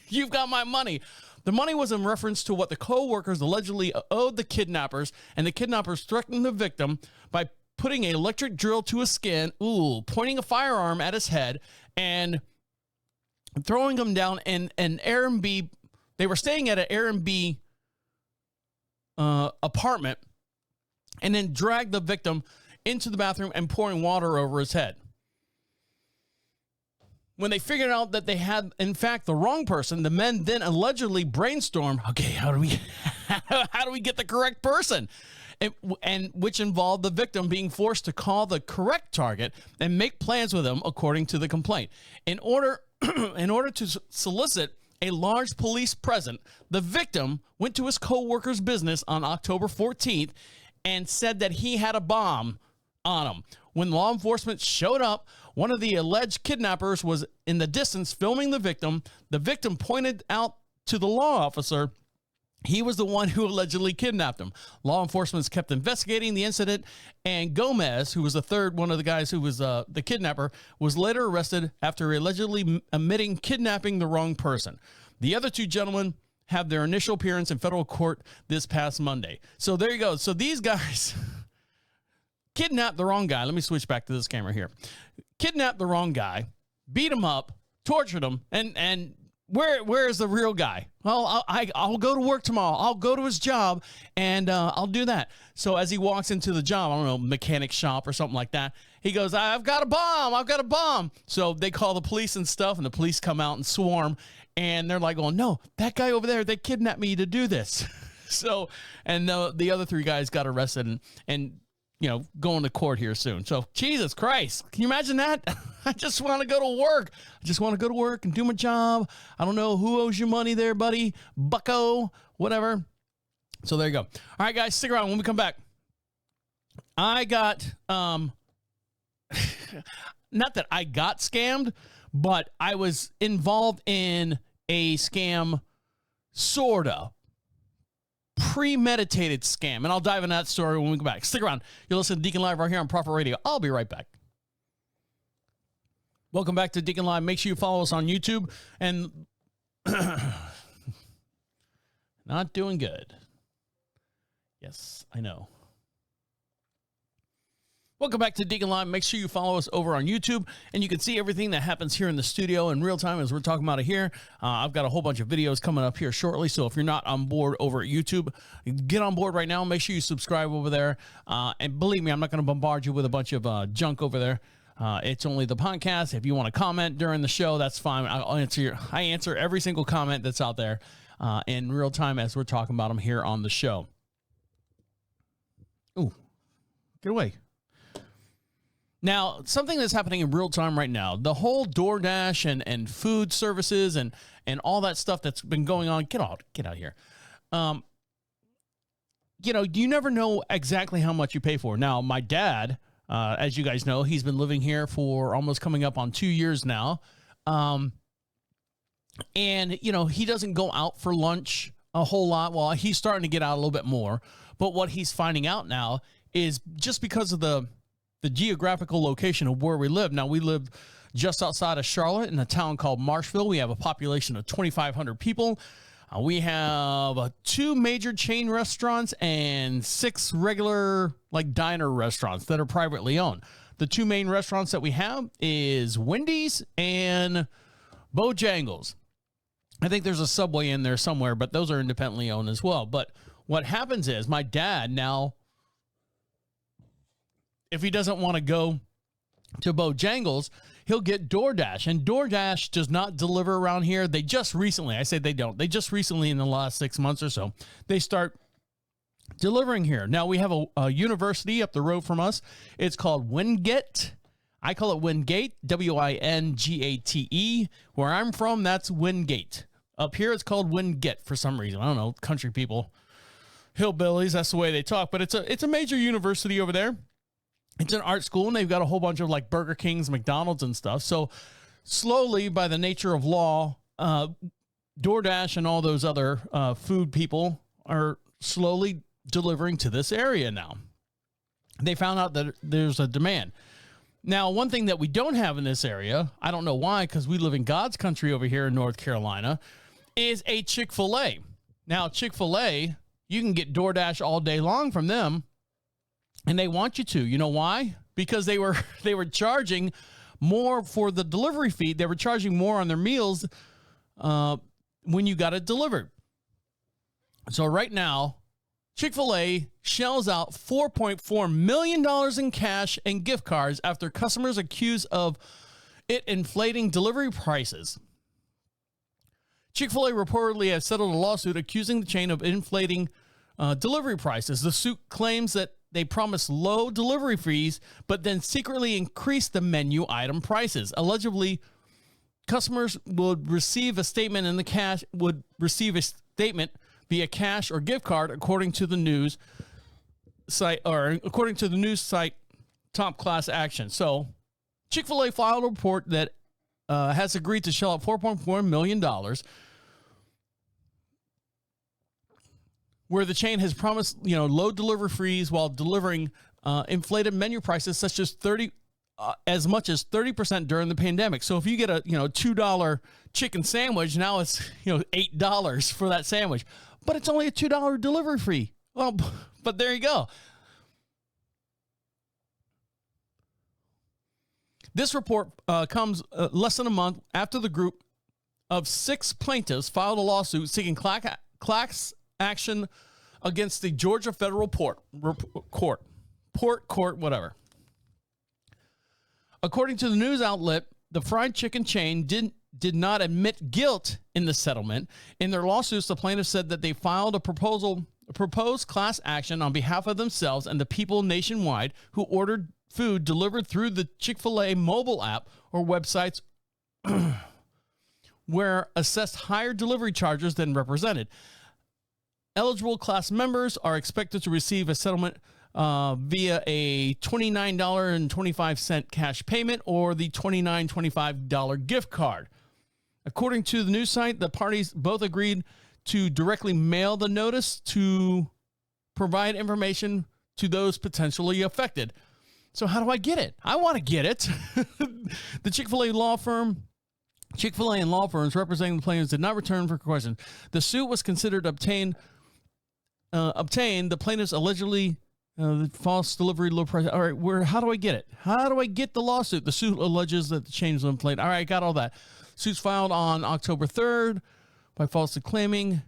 You've got my money. The money was in reference to what the co-workers allegedly owed the kidnappers, and the kidnappers threatened the victim by putting an electric drill to his skin, pointing a firearm at his head, and throwing him down in an Airbnb. They were staying at an Airbnb apartment, and then dragged the victim into the bathroom and pouring water over his head. When they figured out that they had, in fact, the wrong person, the men then allegedly brainstormed, okay, how do we get the correct person? And which involved the victim being forced to call the correct target and make plans with him, according to the complaint. In order to solicit a large police presence, the victim went to his co-worker's business on October 14th and said that he had a bomb on him. When law enforcement showed up, one of the alleged kidnappers was in the distance filming the victim. The victim pointed out to the law officer he was the one who allegedly kidnapped him. Law enforcement kept investigating the incident, and Gomez, who was the third one of the guys who was the kidnapper, was later arrested after allegedly admitting kidnapping the wrong person. The other two gentlemen have their initial appearance in federal court this past Monday. So there you go. So these guys kidnapped the wrong guy. Let me switch back to this camera here. Kidnapped the wrong guy, beat him up, tortured him, and where is the real guy? Well, I'll go to work tomorrow. I'll go to his job, and I'll do that. So as he walks into the job, I don't know, mechanic shop or something like that, he goes, I've got a bomb. I've got a bomb. So they call the police and stuff, and the police come out and swarm, and they're like, going, no, that guy over there, they kidnapped me to do this. So, and the other three guys got arrested and you know, going to court here soon. So, Jesus Christ, can you imagine that? I just want to go to work. I just want to go to work and do my job. I don't know who owes you money there, buddy. Bucko, whatever. So there you go. All right, guys, stick around when we come back. I got, not that I got scammed, but I was involved in a scam, sorta. Premeditated scam, and I'll dive into that story when we come back. Stick around. You're listening to Deacon Live right here on Prophet Radio. I'll be right back. Welcome back to Deacon Live. Make sure you follow us on YouTube. And not doing good. Yes, I know. Welcome back to Deacon Live. Make sure you follow us over on YouTube, and you can see everything that happens here in the studio in real time as we're talking about it here. I've got a whole bunch of videos coming up here shortly, so if you're not on board over at YouTube, get on board right now. Make sure you subscribe over there, and believe me, I'm not going to bombard you with a bunch of junk over there. It's only the podcast. If you want to comment during the show, that's fine. I answer every single comment that's out there in real time as we're talking about them here on the show. Ooh, get away. Now, something that's happening in real time right now, the whole DoorDash and food services and all that stuff that's been going on, get out of here. You know, you never know exactly how much you pay for. Now, my dad, as you guys know, he's been living here for almost coming up on 2 years now. And, you know, he doesn't go out for lunch a whole lot. Well, he's starting to get out a little bit more. But what he's finding out now is just because of the geographical location of where we live. Now, we live just outside of Charlotte in a town called Marshville. We have a population of 2,500 people. We have 2 major chain restaurants and 6 regular like diner restaurants that are privately owned. The 2 main restaurants that we have is Wendy's and Bojangles. I think there's a Subway in there somewhere, but those are independently owned as well. But what happens is my dad now, if he doesn't want to go to Bojangles, he'll get DoorDash. And DoorDash does not deliver around here. They just recently, I say they don't, they just recently in the last 6 months or so, they start delivering here. Now, we have a university up the road from us. It's called Wingate. I call it Wingate, Wingate. Where I'm from, that's Wingate. Up here, it's called Wingate for some reason. I don't know, country people, hillbillies, that's the way they talk. But it's a major university over there. It's an art school, and they've got a whole bunch of like Burger Kings, McDonald's, and stuff. So slowly, by the nature of law, DoorDash and all those other food people are slowly delivering to this area now. They found out that there's a demand. Now, one thing that we don't have in this area, I don't know why, because we live in God's country over here in North Carolina, is a Chic Fil A. Now, Chic Fil A, you can get DoorDash all day long from them. And they want you to. You know why? Because they were charging more for the delivery fee. They were charging more on their meals when you got it delivered. So right now, Chick-fil-A shells out $4.4 million in cash and gift cards after customers accused of it inflating delivery prices. Chick-fil-A reportedly has settled a lawsuit accusing the chain of inflating delivery prices. The suit claims that they promised low delivery fees, but then secretly increased the menu item prices. Allegedly, customers would receive a statement via cash or gift card, according to the news site Top Class Action. So, Chick-fil-A filed a report that has agreed to shell out $4.4 million, where the chain has promised, low delivery fees while delivering inflated menu prices such as as much as 30% during the pandemic. So if you get a $2 chicken sandwich, now it's $8 for that sandwich, but it's only a $2 delivery fee. Well, but there you go. This report comes less than a month after the group of 6 plaintiffs filed a lawsuit seeking class action against the Georgia Federal Court, whatever. According to the news outlet, the fried chicken chain did not admit guilt in the settlement. In their lawsuits, the plaintiffs said that they filed a proposed class action on behalf of themselves and the people nationwide who ordered food delivered through the Chick-fil-A mobile app or websites where assessed higher delivery charges than represented. Eligible class members are expected to receive a settlement via a $29.25 cash payment or the $29.25 gift card. According to the news site, the parties both agreed to directly mail the notice to provide information to those potentially affected. So how do I get it? I want to get it. The Chick-fil-A and law firms representing the plaintiffs did not return for questions. The suit was considered obtained. The plaintiffs allegedly the false delivery low price. All right, how do I get it? How do I get the lawsuit? The suit alleges that the change was inflated. All right, got all that. Suits filed on October 3rd by falsely claiming.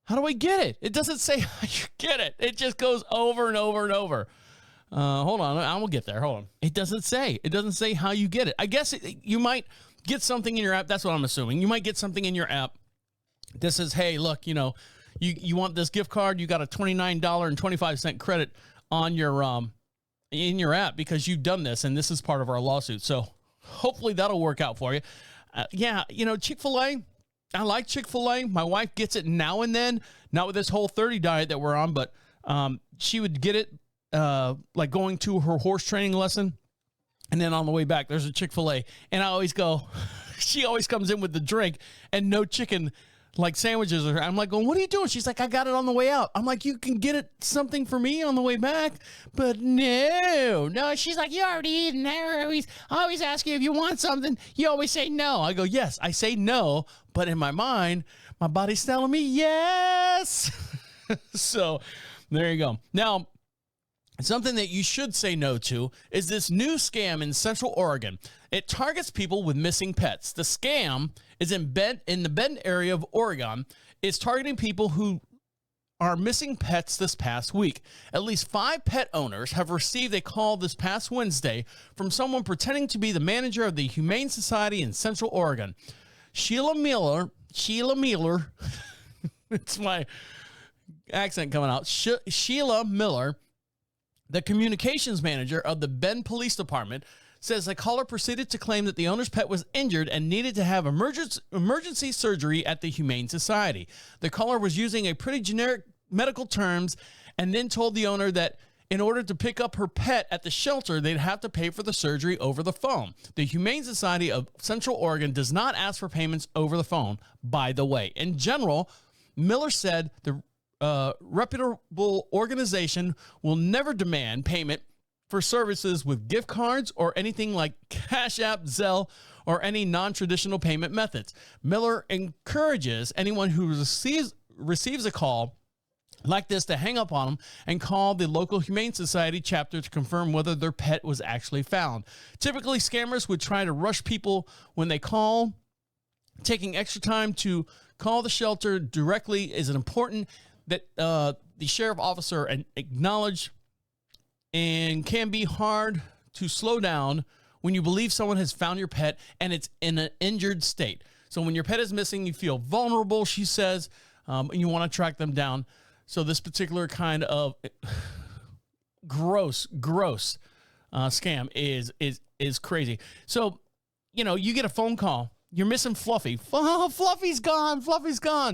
How do I get it? It doesn't say how you get it. It just goes over and over and over. Hold on, I will get there. Hold on. It doesn't say. It doesn't say how you get it. I guess you might get something in your app. That's what I'm assuming. You might get something in your app that says, hey, look, you want this gift card, you got a $29.25 credit on your in your app because you've done this, and this is part of our lawsuit. So hopefully that'll work out for you. Chick-fil-A, I like Chick-fil-A. My wife gets it now and then, not with this whole 30 diet that we're on, but she would get it like going to her horse training lesson, and then on the way back, there's a Chick-fil-A, and I always go, she always comes in with the drink and no chicken like sandwiches. I'm like, what are you doing? She's like, I got it on the way out. I'm like, you can get it something for me on the way back, but no. She's like, you already eaten. I always ask you if you want something. You always say no. I go, yes, I say no, but in my mind, my body's telling me yes. So there you go. Now, something that you should say no to is this new scam in Central Oregon. It targets people with missing pets. The scam is in the Bend area of Oregon. It's targeting people who are missing pets this past week. At least 5 pet owners have received a call this past Wednesday from someone pretending to be the manager of the Humane Society in Central Oregon. Sheila Miller, it's my accent coming out. Sheila Miller, the communications manager of the Bend Police Department, says the caller proceeded to claim that the owner's pet was injured and needed to have emergency surgery at the Humane Society. The caller was using a pretty generic medical terms and then told the owner that in order to pick up her pet at the shelter, they'd have to pay for the surgery over the phone. The Humane Society of Central Oregon does not ask for payments over the phone, by the way. In general, Miller said the reputable organization will never demand payment for services with gift cards or anything like Cash App, Zelle, or any non-traditional payment methods. Miller encourages anyone who receives a call like this to hang up on them and call the local Humane Society chapter to confirm whether their pet was actually found. Typically, scammers would try to rush people when they call. Taking extra time to call the shelter directly is important that the sheriff officer acknowledge, and can be hard to slow down when you believe someone has found your pet and it's in an injured state. So when your pet is missing, you feel vulnerable, she says, and you want to track them down. So this particular kind of gross scam is crazy. So, you get a phone call. You're missing Fluffy. Oh, Fluffy's gone.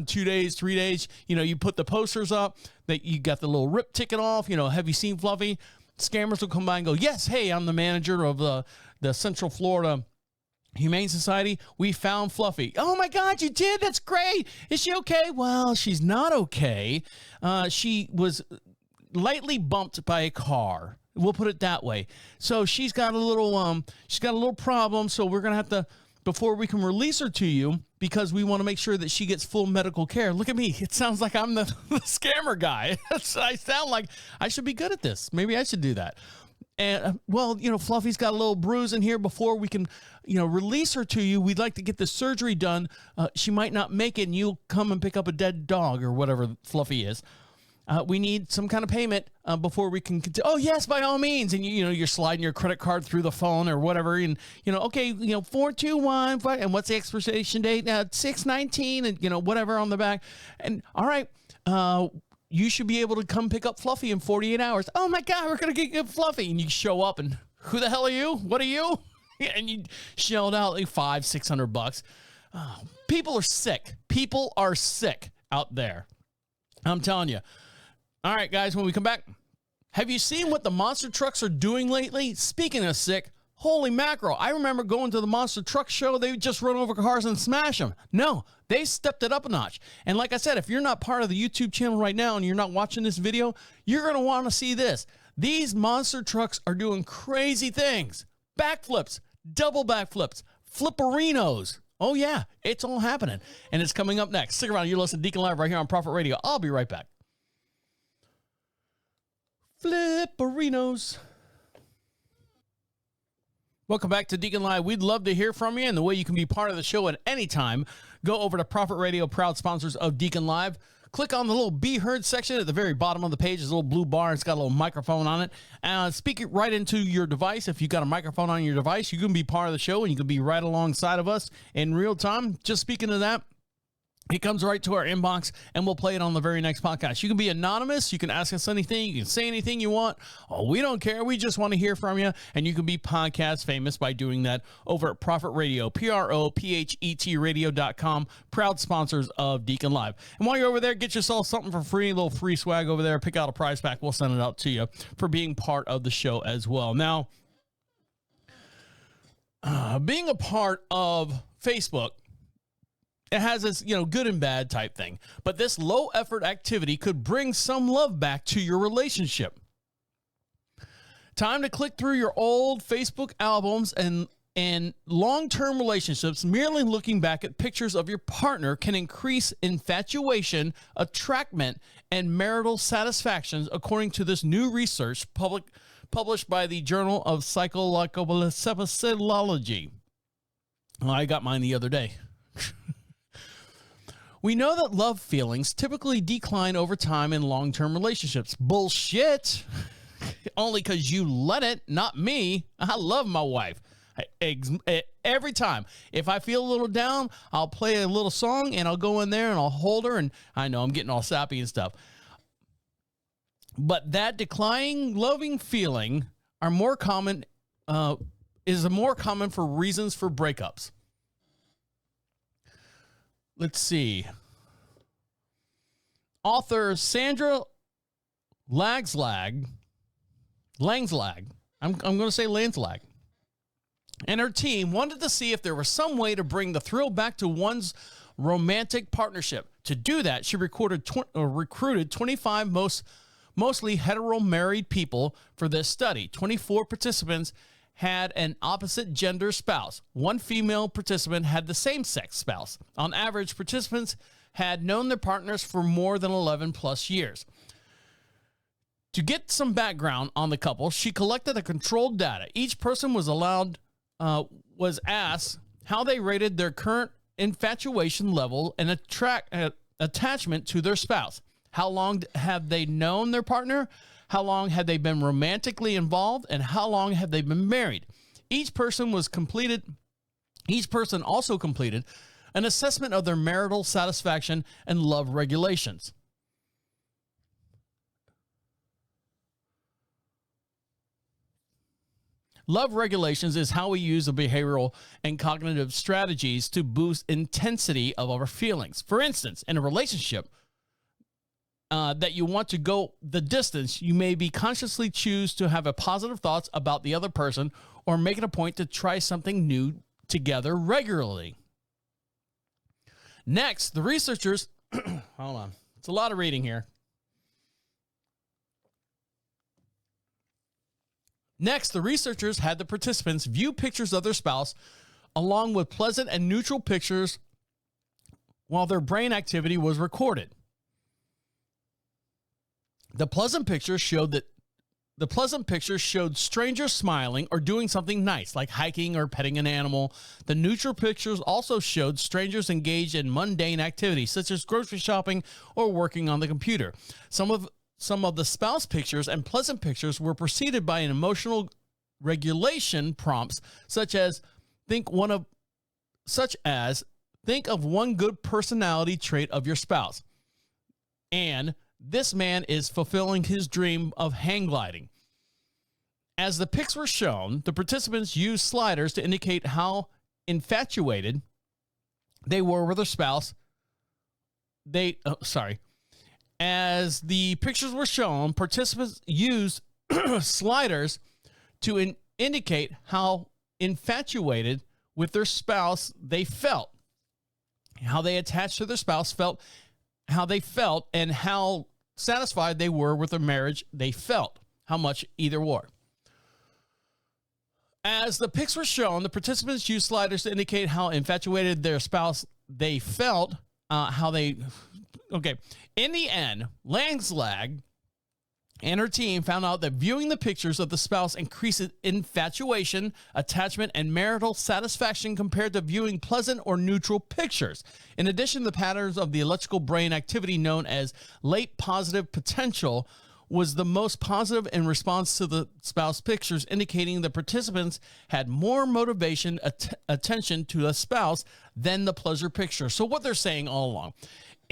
2 days, 3 days. You put the posters up that you got the little rip ticket off. Have you seen Fluffy? Scammers will come by and go, yes, hey, I'm the manager of the Central Florida Humane Society. We found Fluffy. Oh my God, you did? That's great. Is she okay? Well, she's not okay. She was lightly bumped by a car. We'll put it that way. So she's got a little problem. So we're going to have to, before we can release her to you, because we want to make sure that she gets full medical care. Look at me. It sounds like I'm the scammer guy. I sound like I should be good at this. Maybe I should do that. And, Fluffy's got a little bruise in here. Before we can, release her to you, we'd like to get the surgery done. She might not make it, and you'll come and pick up a dead dog or whatever Fluffy is. We need some kind of payment before we can continue. Oh, yes, by all means. And, you're sliding your credit card through the phone or whatever. And, okay, 421, and what's the expiration date? 6/19, and, whatever on the back. And, all right, you should be able to come pick up Fluffy in 48 hours. Oh, my God, we're going to get Fluffy. And you show up, and who the hell are you? What are you? And you shelled out like $500-600. Oh, people are sick. People are sick out there. I'm telling you. All right, guys, when we come back, have you seen what the monster trucks are doing lately? Speaking of sick, holy mackerel. I remember going to the monster truck show. They would just run over cars and smash them. No, they stepped it up a notch. And like I said, if you're not part of the YouTube channel right now and you're not watching this video, you're going to want to see this. These monster trucks are doing crazy things. Backflips, double backflips, flipperinos. Oh, yeah, it's all happening. And it's coming up next. Stick around. You're listening to Deacon Live right here on Prophet Radio. I'll be right back. Flipperinos. Welcome back to Deacon Live. We'd love to hear from you, and the way you can be part of the show at any time, go over to Prophet Radio, proud sponsors of Deacon Live. Click on the little Be Heard section at the very bottom of the page. There's a little blue bar. It's got a little microphone on it. Speak it right into your device. If you've got a microphone on your device, you can be part of the show, and you can be right alongside of us in real time. Just speaking to that, it comes right to our inbox, and we'll play it on the very next podcast. You can be anonymous. You can ask us anything. You can say anything you want. Oh, we don't care. We just want to hear from you, and you can be podcast famous by doing that over at Prophet Radio, PROPHET radio.com, proud sponsors of Deacon Live. And while you're over there, get yourself something for free, a little free swag over there. Pick out a prize pack. We'll send it out to you for being part of the show as well. Now, being a part of Facebook, it has this, good and bad type thing. But this low effort activity could bring some love back to your relationship. Time to click through your old Facebook albums and long-term relationships. Merely looking back at pictures of your partner can increase infatuation, attractment, and marital satisfactions, according to this new research published by the Journal of Psychology. Well, I got mine the other day. We know that love feelings typically decline over time in long-term relationships. Bullshit. Only because you let it, not me. I love my wife. Every time. If I feel a little down, I'll play a little song, and I'll go in there, and I'll hold her, and I know I'm getting all sappy and stuff. But that declining loving feeling is more common for reasons for breakups. Let's see. Author Sandra Lagslag Langslag, I'm going to say Langslag, and her team wanted to see if there was some way to bring the thrill back to one's romantic partnership. To do that, she recruited 25 mostly hetero married people for this study. 24 participants had an opposite gender spouse. One female participant had the same sex spouse. On average, participants had known their partners for more than 11 plus years. To get some background on the couple, she collected a controlled data. Each person was asked how they rated their current infatuation level and attachment to their spouse. How long have they known their partner? How long have they been romantically involved? And how long have they been married? Each person also completed an assessment of their marital satisfaction and love regulations. Love regulations is how we use the behavioral and cognitive strategies to boost intensity of our feelings. For instance, in a relationship that you want to go the distance, you may be consciously choose to have a positive thoughts about the other person or make it a point to try something new together regularly. Next, the researchers, hold on, it's a lot of reading here. Next, the researchers had the participants view pictures of their spouse along with pleasant and neutral pictures while their brain activity was recorded. The pleasant pictures showed strangers smiling or doing something nice, like hiking or petting an animal. The neutral pictures also showed strangers engaged in mundane activities, such as grocery shopping or working on the computer. Some of the spouse pictures and pleasant pictures were preceded by an emotional regulation prompts, such as think of one good personality trait of your spouse, and this man is fulfilling his dream of hang gliding. As the pics were shown, the participants used sliders to indicate how infatuated they were with their spouse. As the pictures were shown, participants used sliders to indicate how infatuated with their spouse they felt, how they attached to their spouse felt, how they felt, and how satisfied they were with their marriage they felt, how much either were. As the pics were shown, the participants used sliders to indicate how infatuated their spouse they felt, In the end, Langslag and her team found out that viewing the pictures of the spouse increases infatuation, attachment, and marital satisfaction compared to viewing pleasant or neutral pictures. In addition, the patterns of the electrical brain activity known as late positive potential was the most positive in response to the spouse pictures, indicating the participants had more motivation, attention to a spouse than the pleasure picture. So what they're saying all along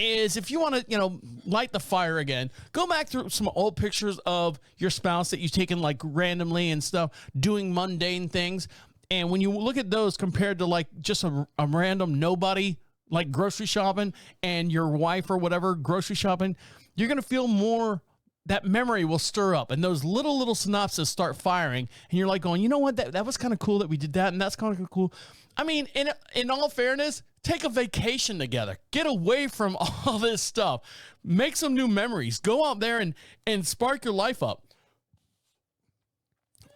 is if you want to, light the fire again, go back through some old pictures of your spouse that you've taken like randomly and stuff, doing mundane things. And when you look at those compared to like just a random nobody, like grocery shopping and your wife or whatever grocery shopping, you're going to feel more, that memory will stir up and those little synopses start firing. And you're like going, you know what, that was kind of cool that we did that. And that's kind of cool. I mean, in all fairness, take a vacation together. Get away from all this stuff. Make some new memories. Go out there and spark your life up.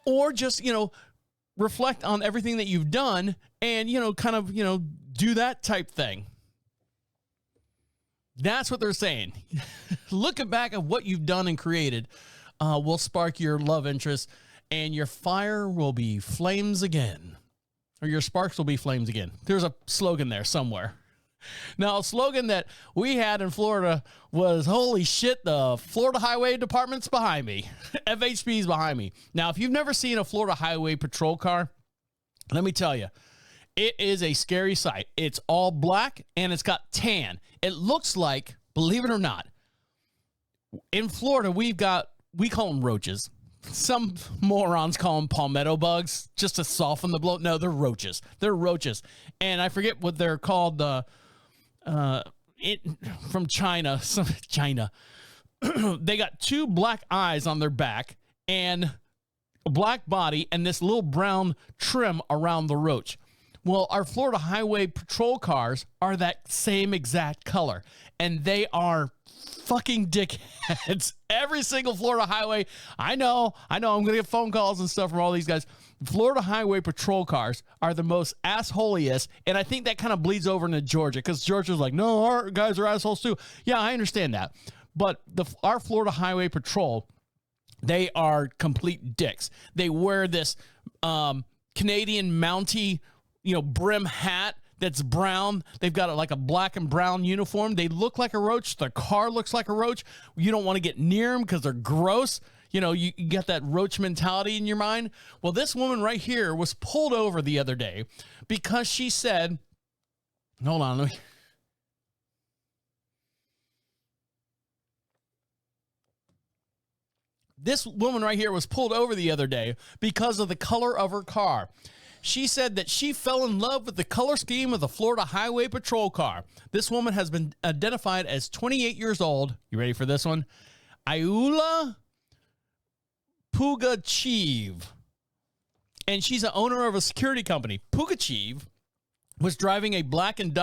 Or just, reflect on everything that you've done and, do that type thing. That's what they're saying. Looking back at what you've done and created will spark your love interest and your fire will be flames again. Or your sparks will be flames again. There's a slogan there somewhere. Now, a slogan that we had in Florida was, holy shit, the Florida Highway Department's behind me. FHP's behind me. Now, if you've never seen a Florida Highway Patrol car, let me tell you, it is a scary sight. It's all black and it's got tan. It looks like, believe it or not, in Florida, we call them roaches. Some morons call them palmetto bugs just to soften the blow. No, they're roaches. They're roaches. And I forget what they're called. From China. China. They got two black eyes on their back. And black body and this little brown trim around the roach. Well, our Florida Highway Patrol cars are that same exact color, and they are fucking dickheads. Every single Florida Highway, I know, I'm going to get phone calls and stuff from all these guys. Florida Highway Patrol cars are the most assholiest, and I think that kind of bleeds over into Georgia, because Georgia's like, no, our guys are assholes too. Yeah, I understand that. But our Florida Highway Patrol, they are complete dicks. They wear this Canadian Mountie, brim hat that's brown. They've got like a black and brown uniform. They look like a roach. Their car looks like a roach. You don't want to get near them because they're gross. You got that roach mentality in your mind. Well, this woman right here was pulled over the other day because she said, hold on, This woman right here was pulled over the other day because of the color of her car. She said that she fell in love with the color scheme of the Florida Highway Patrol car. This woman has been identified as 28 years old. You ready for this one? Ayula Pugachev. And she's the owner of a security company. Pugachev was driving a black and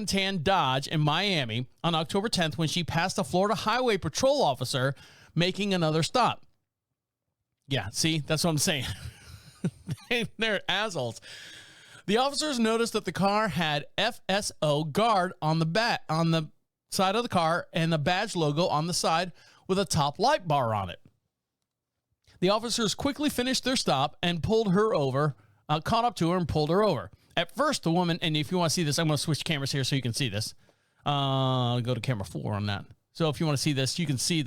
tan Dodge in Miami on October 10th when she passed a Florida Highway Patrol officer making another stop. Yeah, see, that's what I'm saying. They're assholes. The officers noticed that the car had FSO guard on the side of the car and the badge logo on the side with a top light bar on it. The officers quickly finished their stop and pulled her over, caught up to her and pulled her over. At first, the woman, and if you want to see this, I'm going to switch cameras here so you can see this. Go to camera 4 on that. So if you want to see this, you can see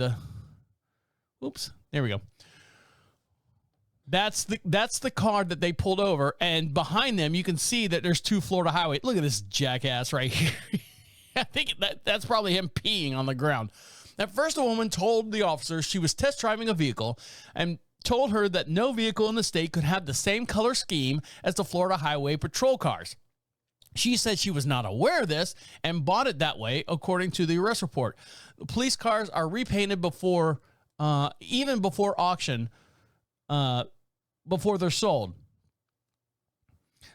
oops, there we go. That's the car that they pulled over, and behind them, you can see that there's 2 Florida Highway. Look at this jackass right here. I think that's probably him peeing on the ground. At first, the woman told the officers she was test driving a vehicle and told her that no vehicle in the state could have the same color scheme as the Florida Highway Patrol cars. She said she was not aware of this and bought it that way, according to the arrest report. The police cars are repainted even before auction, before they're sold.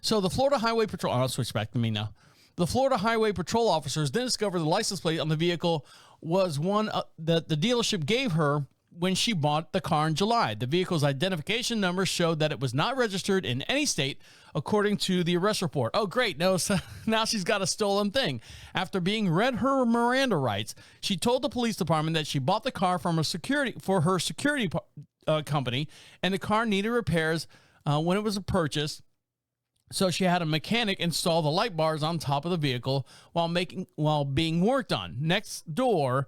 So the Florida Highway Patrol, I'll switch back to me now. The Florida Highway Patrol officers then discovered the license plate on the vehicle was one that the dealership gave her when she bought the car in July. The vehicle's identification number showed that it was not registered in any state, according to the arrest report. Oh, great. No, so now she's got a stolen thing. After being read her Miranda rights, she told the police department that she bought the car from her security company, and the car needed repairs when it was purchased. So she had a mechanic install the light bars on top of the vehicle while being worked on. Next door,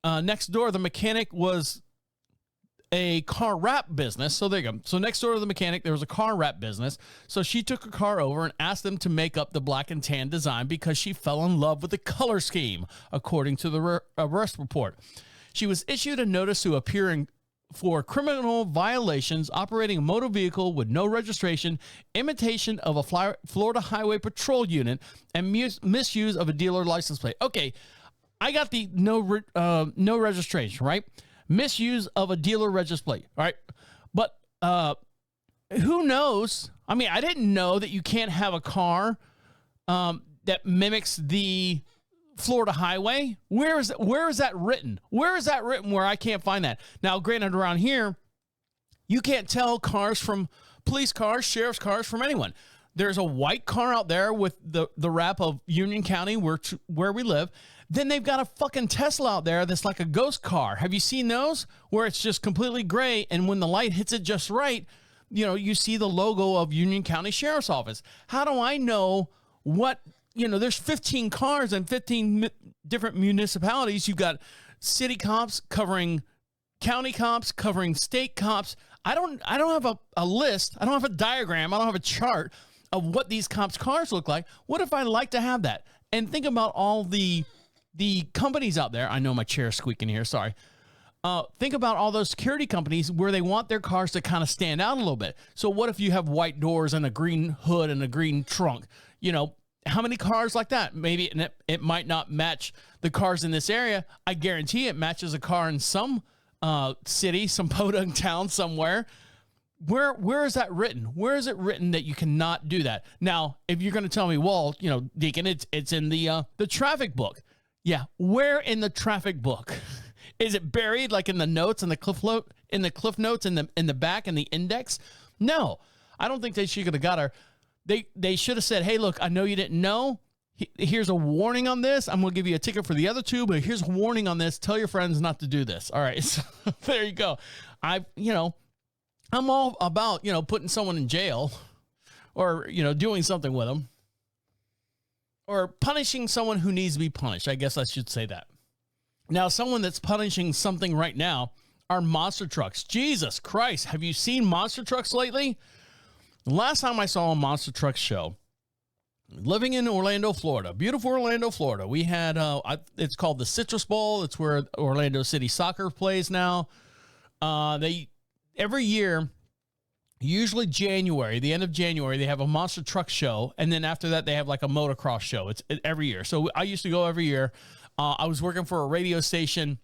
the mechanic was a car wrap business. So there you go. So next door to the mechanic, there was a car wrap business. So she took her car over and asked them to make up the black and tan design because she fell in love with the color scheme, according to the arrest report. She was issued a notice to appear for criminal violations, operating a motor vehicle with no registration, imitation of a Florida Highway Patrol unit, and misuse of a dealer license plate. Okay, I got the no registration, right? Misuse of a dealer register plate, all right? But who knows? I mean, I didn't know that you can't have a car that mimics the Florida Highway. Where is that written? Where is that written where I can't find that? Now, granted, around here, you can't tell cars from police cars, sheriff's cars from anyone. There's a white car out there with the wrap of Union County where we live. Then they've got a fucking Tesla out there that's like a ghost car. Have you seen those? Where it's just completely gray, and when the light hits it just right, you see the logo of Union County Sheriff's Office. How do I know what... there's 15 cars and 15 different municipalities. You've got city cops covering county cops, covering state cops. I don't have a list. I don't have a diagram. I don't have a chart of what these cops' cars look like. What if I like to have that? And think about all the companies out there. I know my chair is squeaking here. Sorry. Think about all those security companies where they want their cars to kind of stand out a little bit. So what if you have white doors and a green hood and a green trunk? How many cars like that? Maybe it might not match the cars in this area. I guarantee it matches a car in some city, some podunk town somewhere. Where is that written? Where is it written that you cannot do that? Now, if you're going to tell me, well, Deacon, it's in the traffic book. Yeah, where in the traffic book? Is it buried like in the notes and the cliff notes in the back and the index? No, I don't think they should have got her. They should have said, hey, look, I know you didn't know. Here's a warning on this. I'm going to give you a ticket for the other two, but here's a warning on this. Tell your friends not to do this. All right, so there you go. I'm all about, putting someone in jail or, doing something with them or punishing someone who needs to be punished. I guess I should say that. Now, someone that's punishing something right now are monster trucks. Jesus Christ. Have you seen monster trucks lately? The last time I saw a monster truck show, living in Orlando, Florida, beautiful Orlando, Florida, we had, it's called the Citrus Bowl. It's where Orlando City Soccer plays now. Every year, usually January, the end of January, they have a monster truck show. And then after that, they have like a motocross show. It's every year. So I used to go every year. I was working for a radio station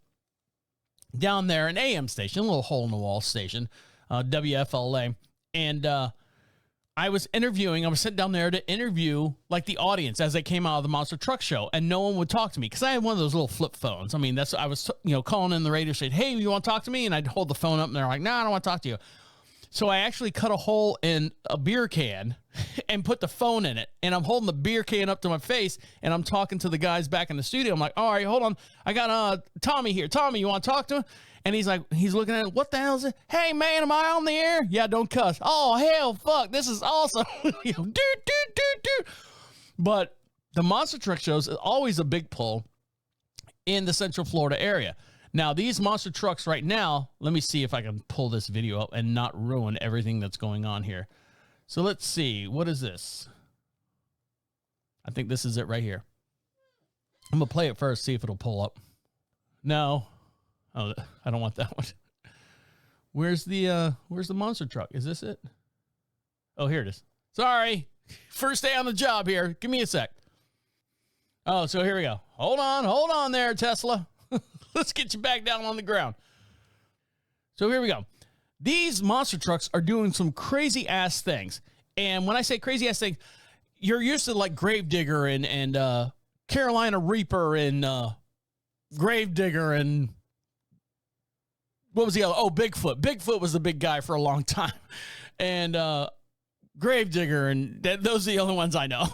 down there, an AM station, a little hole-in-the-wall station, WFLA. And I was sitting down there to interview like the audience as they came out of the monster truck show, and no one would talk to me because I had one of those little flip phones. I mean, I was calling in the radio station, hey, you want to talk to me? And I'd hold the phone up and they're like, no, I don't want to talk to you. So I actually cut a hole in a beer can and put the phone in it, and I'm holding the beer can up to my face, and I'm talking to the guys back in the studio. I'm like, all right, hold on. I got Tommy here. Tommy, you want to talk to him? And he's looking at it. What the hell is it? Hey, man, am I on the air? Yeah, don't cuss. Oh, hell, fuck. This is awesome. But the monster truck shows is always a big pull in the Central Florida area. Now, these monster trucks right now, let me see if I can pull this video up and not ruin everything that's going on here. So let's see. What is this? I think this is it right here. I'm going to play it first, see if it'll pull up. No. Oh, I don't want that one. Where's the monster truck? Is this it? Oh, here it is. Sorry. First day on the job here. Give me a sec. Oh, so here we go. Hold on there, Tesla. Let's get you back down on the ground. So here we go. These monster trucks are doing some crazy ass things. And when I say crazy ass things, you're used to like Gravedigger and Carolina Reaper and Gravedigger and what was the other? Oh, Bigfoot. Bigfoot was the big guy for a long time. And Gravedigger, and those are the only ones I know.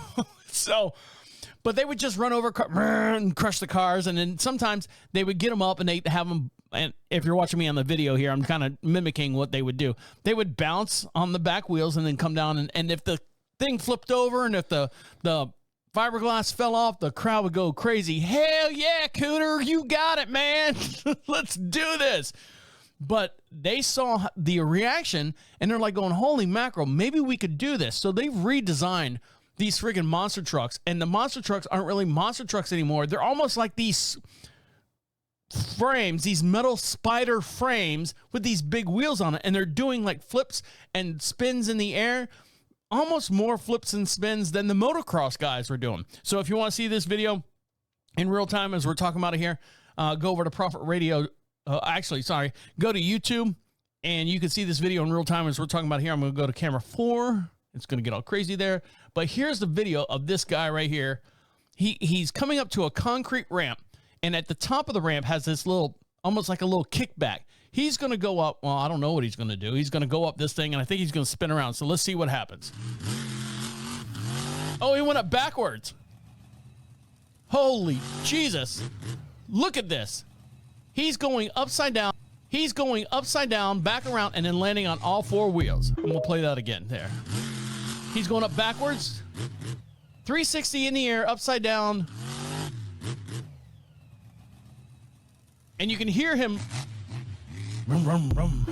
But they would just run over and crush the cars, and then sometimes they would get them up and they'd have them, and if you're watching me on the video here, I'm kind of mimicking what they would do. They would bounce on the back wheels and then come down, and if the thing flipped over and if the fiberglass fell off, the crowd would go crazy. Hell yeah, Cooter, you got it, man. Let's do this. But they saw the reaction, and they're like going, holy mackerel, maybe we could do this. So they've redesigned these friggin' monster trucks, and the monster trucks aren't really monster trucks anymore. They're almost like these frames, these metal spider frames with these big wheels on it, and they're doing like flips and spins in the air, almost more flips and spins than the motocross guys were doing. So if you want to see this video in real time as we're talking about it here, go over to Profit Radio. Go to YouTube, and you can see this video in real time as we're talking about here. I'm going to go to camera 4. It's going to get all crazy there. But here's the video of this guy right here. He's coming up to a concrete ramp, and at the top of the ramp has this little, almost like a little kickback. He's going to go up. Well, I don't know what he's going to do. He's going to go up this thing, and I think he's going to spin around. So let's see what happens. Oh, he went up backwards. Holy Jesus. Look at this. He's going upside down. He's going upside down, back around, and then landing on all 4 wheels. I'm going to play that again. There. He's going up backwards. 360 in the air, upside down. And you can hear him. Rum, rum, rum.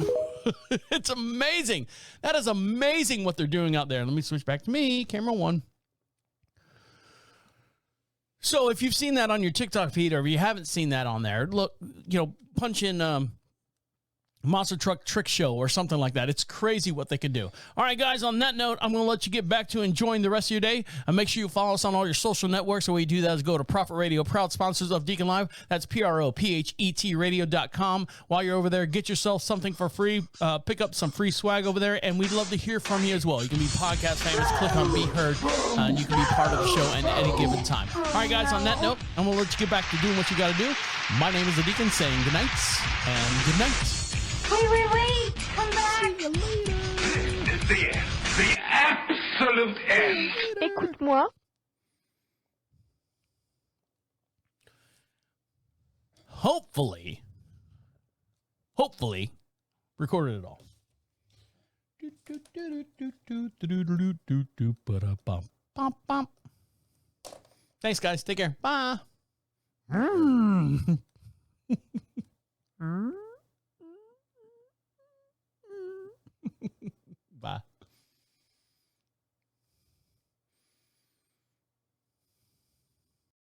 It's amazing. That is amazing what they're doing out there. Let me switch back to me. Camera 1. So if you've seen that on your TikTok feed, or if you haven't seen that on there, look, punch in monster truck trick show or something like that. It's crazy what they can do. All right, guys, on that note, I'm going to let you get back to enjoying the rest of your day. And make sure you follow us on all your social networks. The way you do that is go to Profit Radio, proud sponsors of Deacon Live. That's PROPHET radio.com. While you're over there, get yourself something for free. Pick up some free swag over there, and we'd love to hear from you as well. You can be podcast famous, click on Be Heard, and you can be part of the show at any given time. All right, guys, on that note, I'm going to let you get back to doing what you got to do. My name is the Deacon, saying good night and good night. Wait, come back. The absolute end. Écoute-moi. Hopefully, recorded it all. Thanks, guys. Take care. Bye.